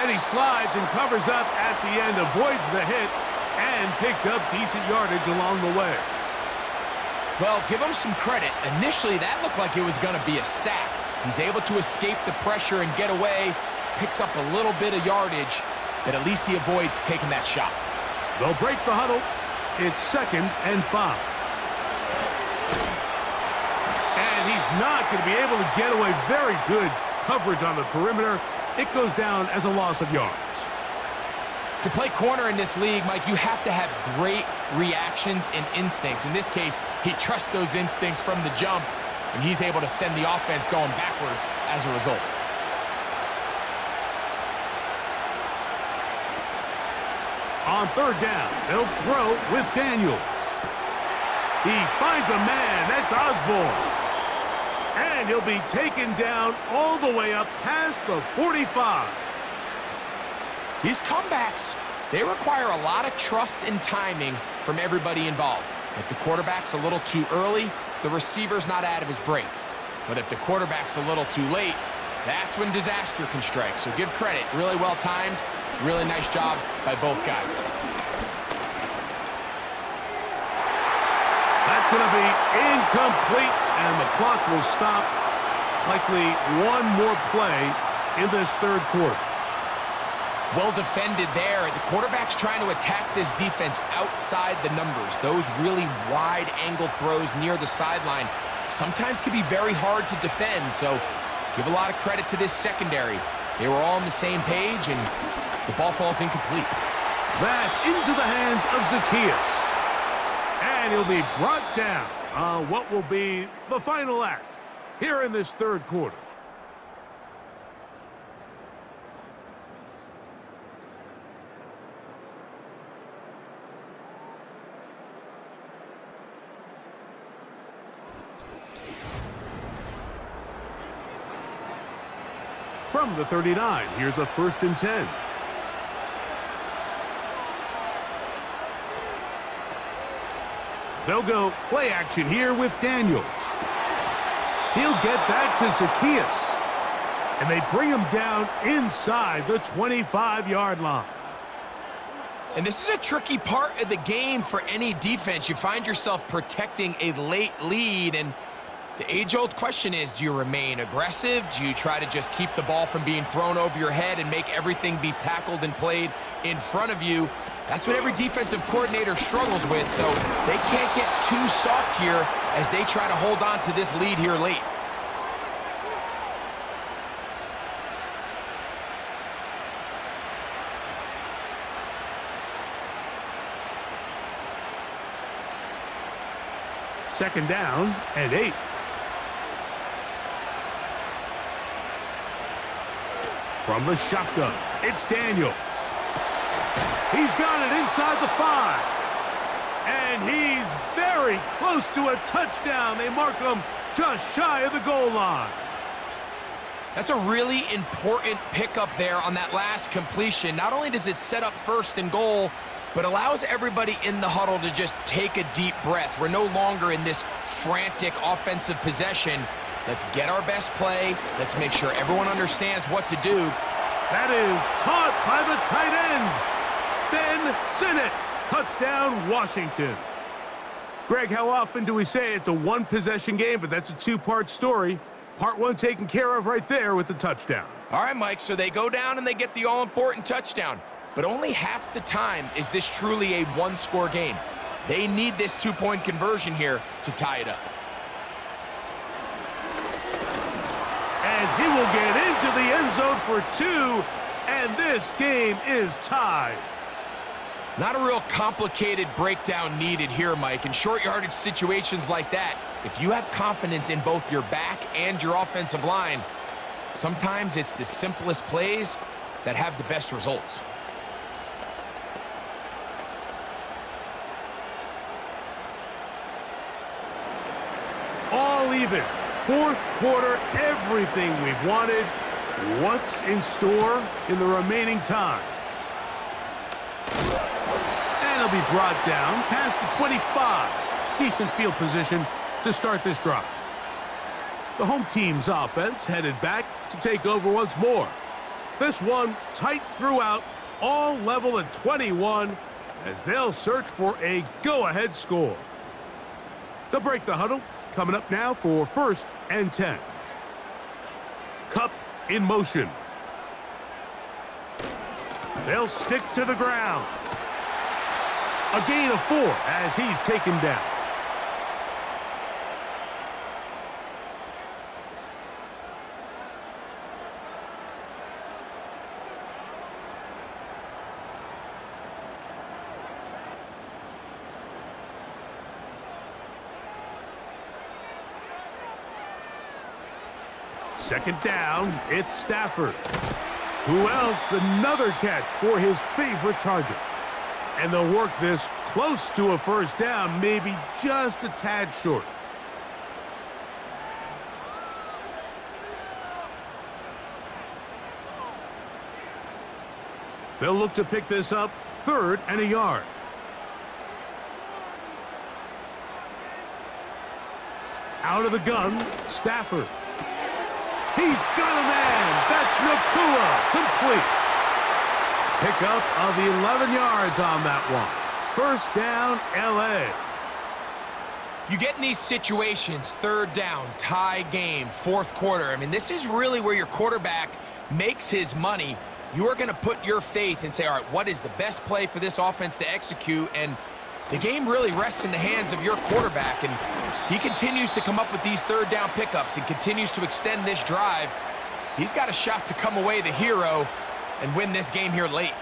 And he slides and covers up at the end, avoids the hit, and picked up decent yardage along the way. Well, give him some credit. Initially, that looked like it was going to be a sack. He's able to escape the pressure and get away, picks up a little bit of yardage, but at least he avoids taking that shot. They'll break the huddle. It's 2nd and 5. And he's not going to be able to get away. Very good coverage on the perimeter. It goes down as a loss of yards. To play corner in this league, Mike, you have to have great reactions and instincts. In this case, he trusts those instincts from the jump, and he's able to send the offense going backwards as a result. On 3rd down, they'll throw with Daniels. He finds a man. That's Osborne. And he'll be taken down all the way up past the 45. These comebacks, they require a lot of trust and timing from everybody involved. If the quarterback's a little too early, the receiver's not out of his break. But if the quarterback's a little too late, that's when disaster can strike. So give credit. Really well timed. Really nice job by both guys. That's going to be incomplete, and the clock will stop. Likely one more play in this 3rd quarter. Well defended there. The quarterback's trying to attack this defense outside the numbers. Those really wide angle throws near the sideline sometimes can be very hard to defend. So give a lot of credit to this secondary. They were all on the same page, and the ball falls incomplete. That's into the hands of Zacchaeus. And he'll be brought down on what will be the final act here in this 3rd quarter. From the 39, here's a 1st and 10. They'll go play action here with Daniels. He'll get that to Zacchaeus. And they bring him down inside the 25-yard line. And this is a tricky part of the game for any defense. You find yourself protecting a late lead, and the age-old question is, do you remain aggressive? Do you try to just keep the ball from being thrown over your head and make everything be tackled and played in front of you? That's what every defensive coordinator struggles with, so they can't get too soft here as they try to hold on to this lead here late. Second down and 8. From the shotgun, it's Daniels. He's got it inside the 5. And he's very close to a touchdown. They mark him just shy of the goal line. That's a really important pickup there on that last completion. Not only does it set up 1st and goal, but allows everybody in the huddle to just take a deep breath. We're no longer in this frantic offensive possession. Let's get our best play. Let's make sure everyone understands what to do. That is caught by the tight end. Ben Sinnott. Touchdown, Washington. Greg, how often do we say it's a one-possession game, but that's a 2-part story? Part 1 taken care of right there with the touchdown. All right, Mike, so they go down and they get the all-important touchdown. But only half the time is this truly a one-score game. They need this 2-point conversion here to tie it up. And he will get into the end zone for 2, and this game is tied. Not a real complicated breakdown needed here, Mike. In short yardage situations like that, if you have confidence in both your back and your offensive line, sometimes it's the simplest plays that have the best results. All even. 4th quarter, everything we've wanted. What's in store in the remaining time? And he'll be brought down past the 25. Decent field position to start this drive. The home team's offense headed back to take over once more. This one tight throughout, all level at 21 as they'll search for a go-ahead score. They'll break the huddle. Coming up now for 1st and 10. cup in motion. They'll stick to the ground. A gain of 4 as he's taken down. Second down, it's Stafford. Who else? Another catch for his favorite target. And they'll work this close to a first down, maybe just a tad short. They'll look to pick this up, 3rd and a yard. Out of the gun, Stafford. He's got a man. That's Nakua. Complete. Pickup of 11 yards on that one. First down, L.A. You get in these situations, 3rd down, tie game, 4th quarter. I mean, this is really where your quarterback makes his money. You are going to put your faith and say, all right, what is the best play for this offense to execute? And the game really rests in the hands of your quarterback, and he continues to come up with these 3rd down pickups and continues to extend this drive. He's got a shot to come away the hero and win this game here late.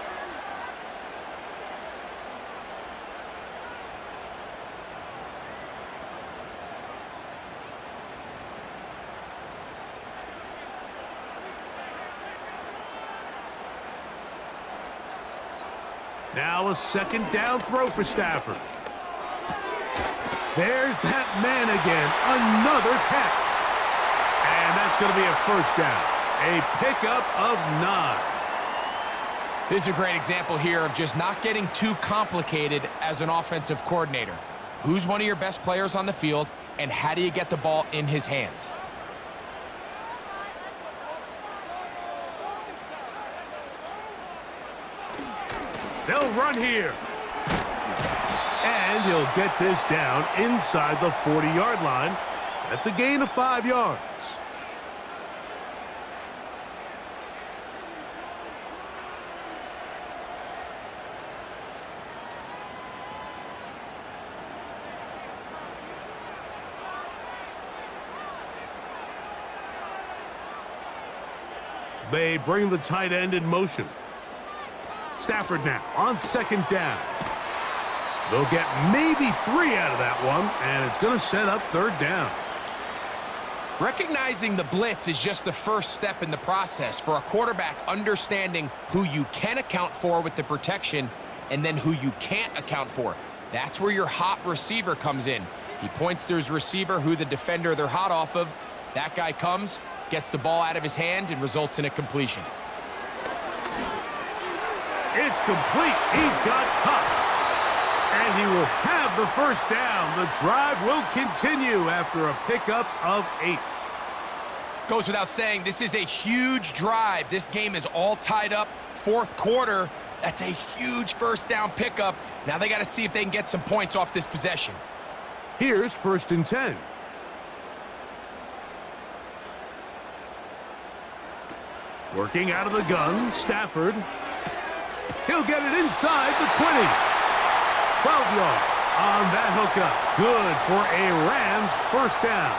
Now a second down throw for Stafford. There's that man again. Another catch. And that's going to be a first down. A pickup of 9. This is a great example here of just not getting too complicated as an offensive coordinator. Who's one of your best players on the field, and how do you get the ball in his hands? They'll run here. And he'll get this down inside the 40-yard line. That's a gain of 5 yards. They bring the tight end in motion. Stafford now on second down. They'll get maybe 3 out of that one, and it's going to set up 3rd down. Recognizing the blitz is just the first step in the process for a quarterback, understanding who you can account for with the protection and then who you can't account for. That's where your hot receiver comes in. He points to his receiver, who the defender they're hot off of. That guy comes, gets the ball out of his hand, and results in a completion. It's complete. He's got Cup. And he will have the first down. The drive will continue after a pickup of 8. Goes without saying, this is a huge drive. This game is all tied up. 4th quarter, that's a huge first down pickup. Now they got to see if they can get some points off this possession. Here's 1st and 10. Working out of the gun, Stafford. He'll get it inside the 20. 12 yards on that hookup. Good for a Rams first down.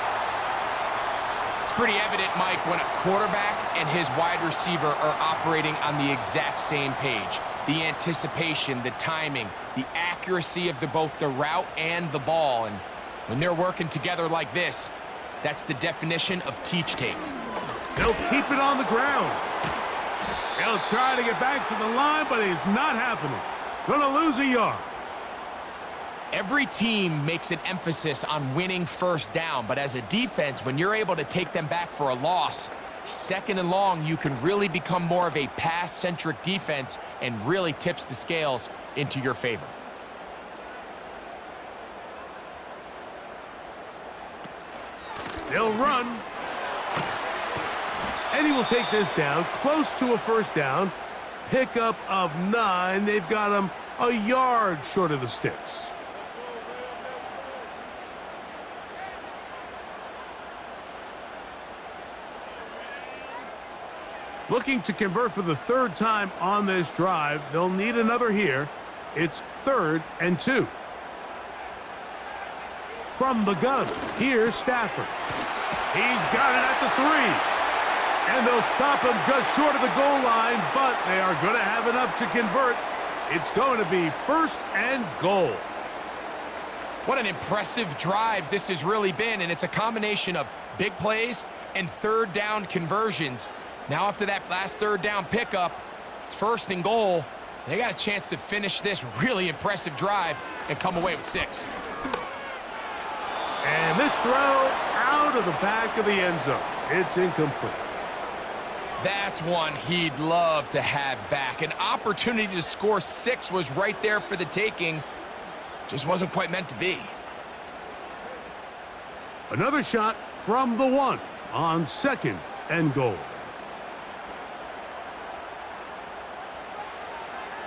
It's pretty evident, Mike, when a quarterback and his wide receiver are operating on the exact same page. The anticipation, the timing, the accuracy of both the route and the ball. And when they're working together like this, that's the definition of teach tape. They'll keep it on the ground. He'll try to get back to the line, but it's not happening. Gonna lose a yard. Every team makes an emphasis on winning first down, but as a defense, when you're able to take them back for a loss, 2nd and long, you can really become more of a pass-centric defense and really tips the scales into your favor. They'll run. And he will take this down close to a first down. Pickup of 9. They've got him a yard short of the sticks. Looking to convert for the third time on this drive. They'll need another here. It's 3rd and 2. From the gun, here's Stafford. He's got it at the 3. And they'll stop him just short of the goal line, but they are going to have enough to convert. It's going to be 1st and goal. What an impressive drive this has really been, and it's a combination of big plays and 3rd down conversions. Now after that last 3rd down pickup, it's 1st and goal. They got a chance to finish this really impressive drive and come away with 6. And this throw out of the back of the end zone. It's incomplete. That's one he'd love to have back. An opportunity to score 6 was right there for the taking. Just wasn't quite meant to be. Another shot from the 1 on 2nd and goal.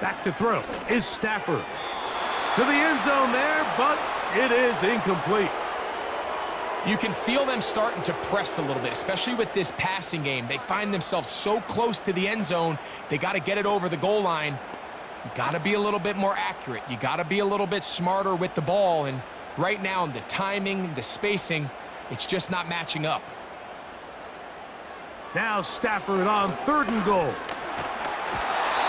Back to throw is Stafford. To the end zone there, but it is incomplete. You can feel them starting to press a little bit, especially with this passing game. They find themselves so close to the end zone, they got to get it over the goal line. You got to be a little bit more accurate. You got to be a little bit smarter with the ball, and right now, the timing, the spacing, it's just not matching up. Now Stafford on 3rd and goal.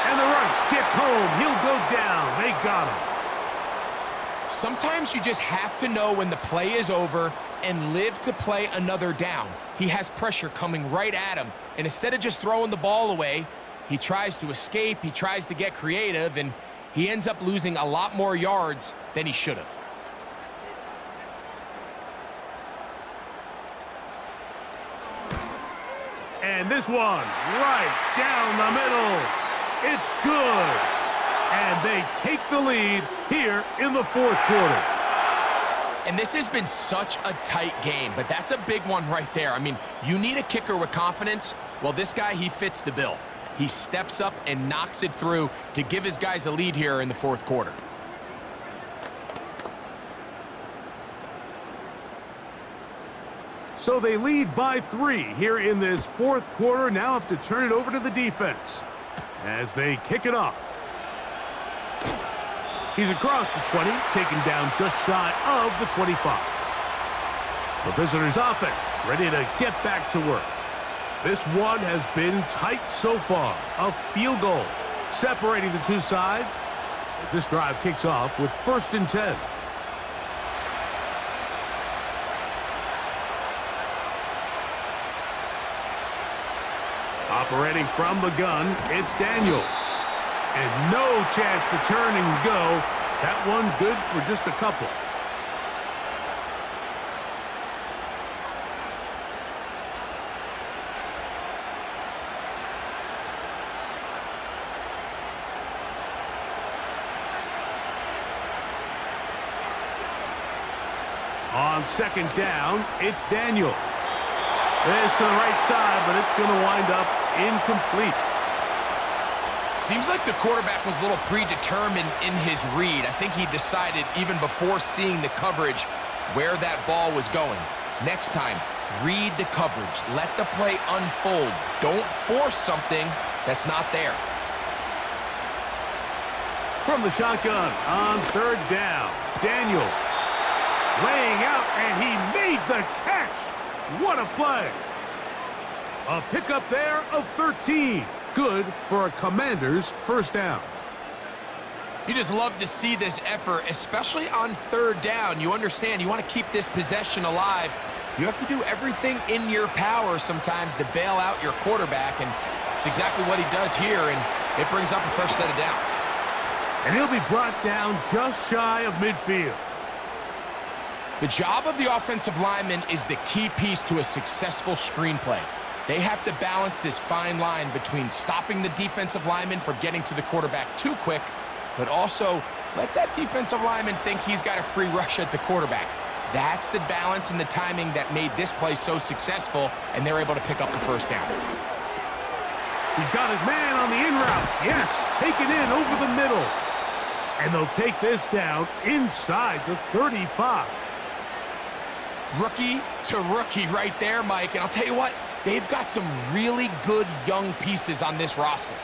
And the rush gets home. He'll go down. They got him. Sometimes you just have to know when the play is over and live to play another down. He has pressure coming right at him, and instead of just throwing the ball away, he tries to escape, he tries to get creative, and he ends up losing a lot more yards than he should have. And this one right down the middle. It's good. And they take the lead here in the 4th quarter. And this has been such a tight game, but that's a big one right there. I mean, you need a kicker with confidence. Well, this guy, he fits the bill. He steps up and knocks it through to give his guys a lead here in the 4th quarter. So they lead by 3 here in this 4th quarter. Now have to turn it over to the defense as they kick it off. He's across the 20, taken down just shy of the 25. The visitors' offense ready to get back to work. This one has been tight so far. A field goal separating the two sides as this drive kicks off with 1st and 10. Operating from the gun, it's Daniels. And no chance to turn and go. That one good for just a couple. On 2nd down, it's Daniels. This to the right side, but it's going to wind up incomplete. Seems like the quarterback was a little predetermined in his read. I think he decided even before seeing the coverage where that ball was going. Next time, read the coverage. Let the play unfold. Don't force something that's not there. From the shotgun on 3rd down, Daniels laying out, and he made the catch. What a play. A pickup there of 13. Good for a Commander's 1st down. You just love to see this effort, especially on 3rd down. You understand, you want to keep this possession alive. You have to do everything in your power sometimes to bail out your quarterback, and it's exactly what he does here, and it brings up the first set of downs. And he'll be brought down just shy of midfield. The job of the offensive lineman is the key piece to a successful screenplay. They have to balance this fine line between stopping the defensive lineman from getting to the quarterback too quick, but also let that defensive lineman think he's got a free rush at the quarterback. That's the balance and the timing that made this play so successful, and they're able to pick up the 1st down. He's got his man on the in route. Yes, taken in over the middle. And they'll take this down inside the 35. Rookie to rookie right there, Mike. And I'll tell you what, they've got some really good young pieces on this roster.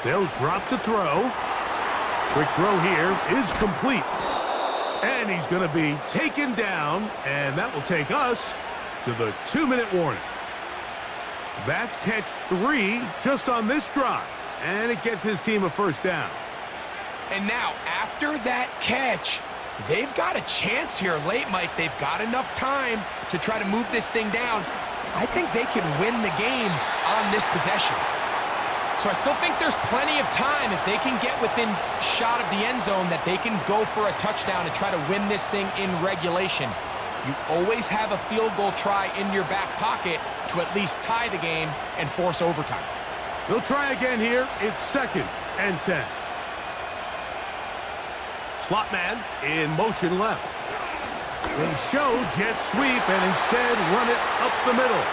They'll drop to throw. Quick throw here is complete. And he's going to be taken down, and that will take us to the 2-minute warning. That's catch 3 just on this drive, and it gets his team a first down. And now, after that catch, they've got a chance here late, Mike. They've got enough time to try to move this thing down. I think they can win the game on this possession. So I still think there's plenty of time if they can get within shot of the end zone that they can go for a touchdown and try to win this thing in regulation. You always have a field goal try in your back pocket to at least tie the game and force overtime. They'll try again here. It's 2nd and 10. Slot man in motion left. They show jet sweep and instead run it up the middle.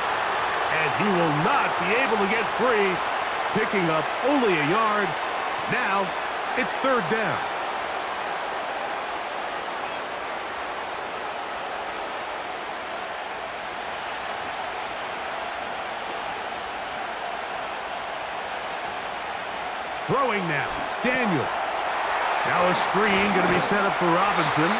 And he will not be able to get free, picking up only a yard. Now it's 3rd down. Throwing now, Daniel. Now a screen going to be set up for Robinson.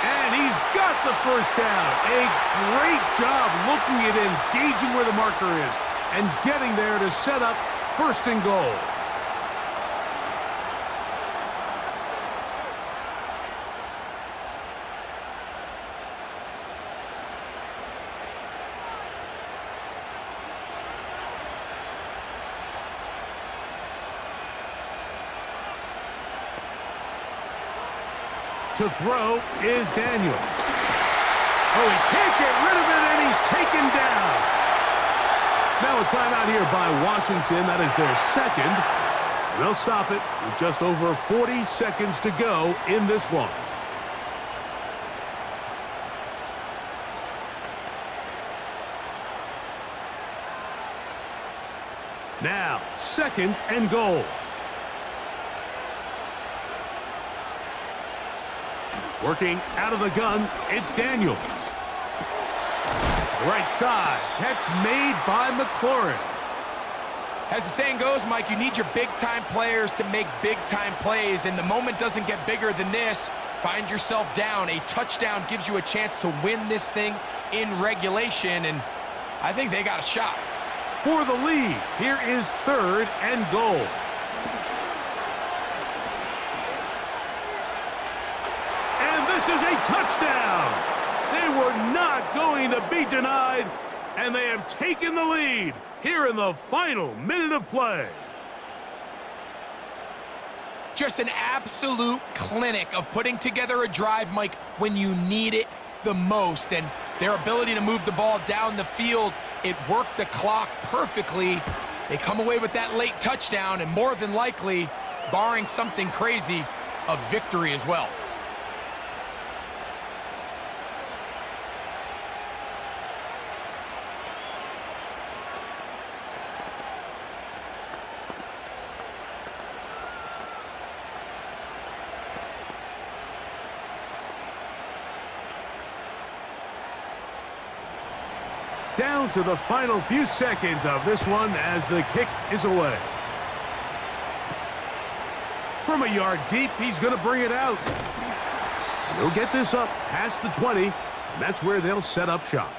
And he's got the first down. A great job looking at engaging where the marker is and getting there to set up 1st and goal. To throw is Daniels. Oh, he can't get rid of it, and he's taken down. Now a timeout here by Washington. That is their 2nd. They'll stop it with just over 40 seconds to go in this one. Now, 2nd and goal. Working out of the gun, it's Daniels. Right side, catch made by McLaurin. As the saying goes, Mike, you need your big-time players to make big-time plays, and the moment doesn't get bigger than this. Find yourself down. A touchdown gives you a chance to win this thing in regulation, and I think they got a shot. For the lead, here is 3rd and goal. This is a touchdown. They were not going to be denied, and they have taken the lead here in the final minute of play. Just an absolute clinic of putting together a drive, Mike, when you need it the most. And their ability to move the ball down the field, it worked the clock perfectly. They come away with that late touchdown, and more than likely, barring something crazy, a victory as well. Down to the final few seconds of this one as the kick is away. From a yard deep, he's going to bring it out. And he'll get this up past the 20, and that's where they'll set up shop.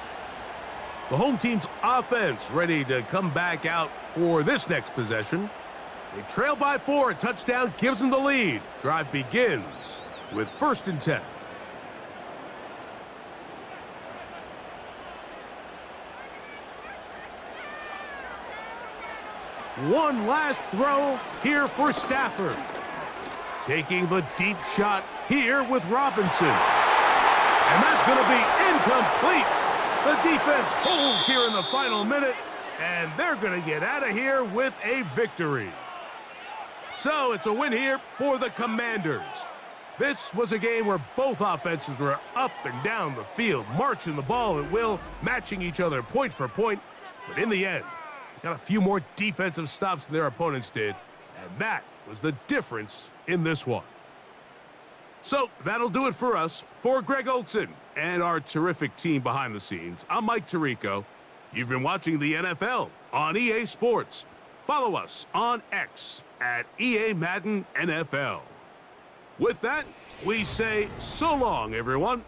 The home team's offense ready to come back out for this next possession. They trail by 4. A touchdown gives them the lead. Drive begins with 1st and 10. One last throw here for Stafford. Taking the deep shot here with Robinson. And that's going to be incomplete. The defense holds here in the final minute, and they're going to get out of here with a victory. So it's a win here for the Commanders. This was a game where both offenses were up and down the field, marching the ball at will, matching each other point for point. But in the end, they got a few more defensive stops than their opponents did, and that was the difference in this one. So that'll do it for us. For Greg Olson and our terrific team behind the scenes, I'm Mike Tirico. You've been watching the NFL on EA Sports. Follow us on X at EA Madden NFL. With that, we say so long, everyone.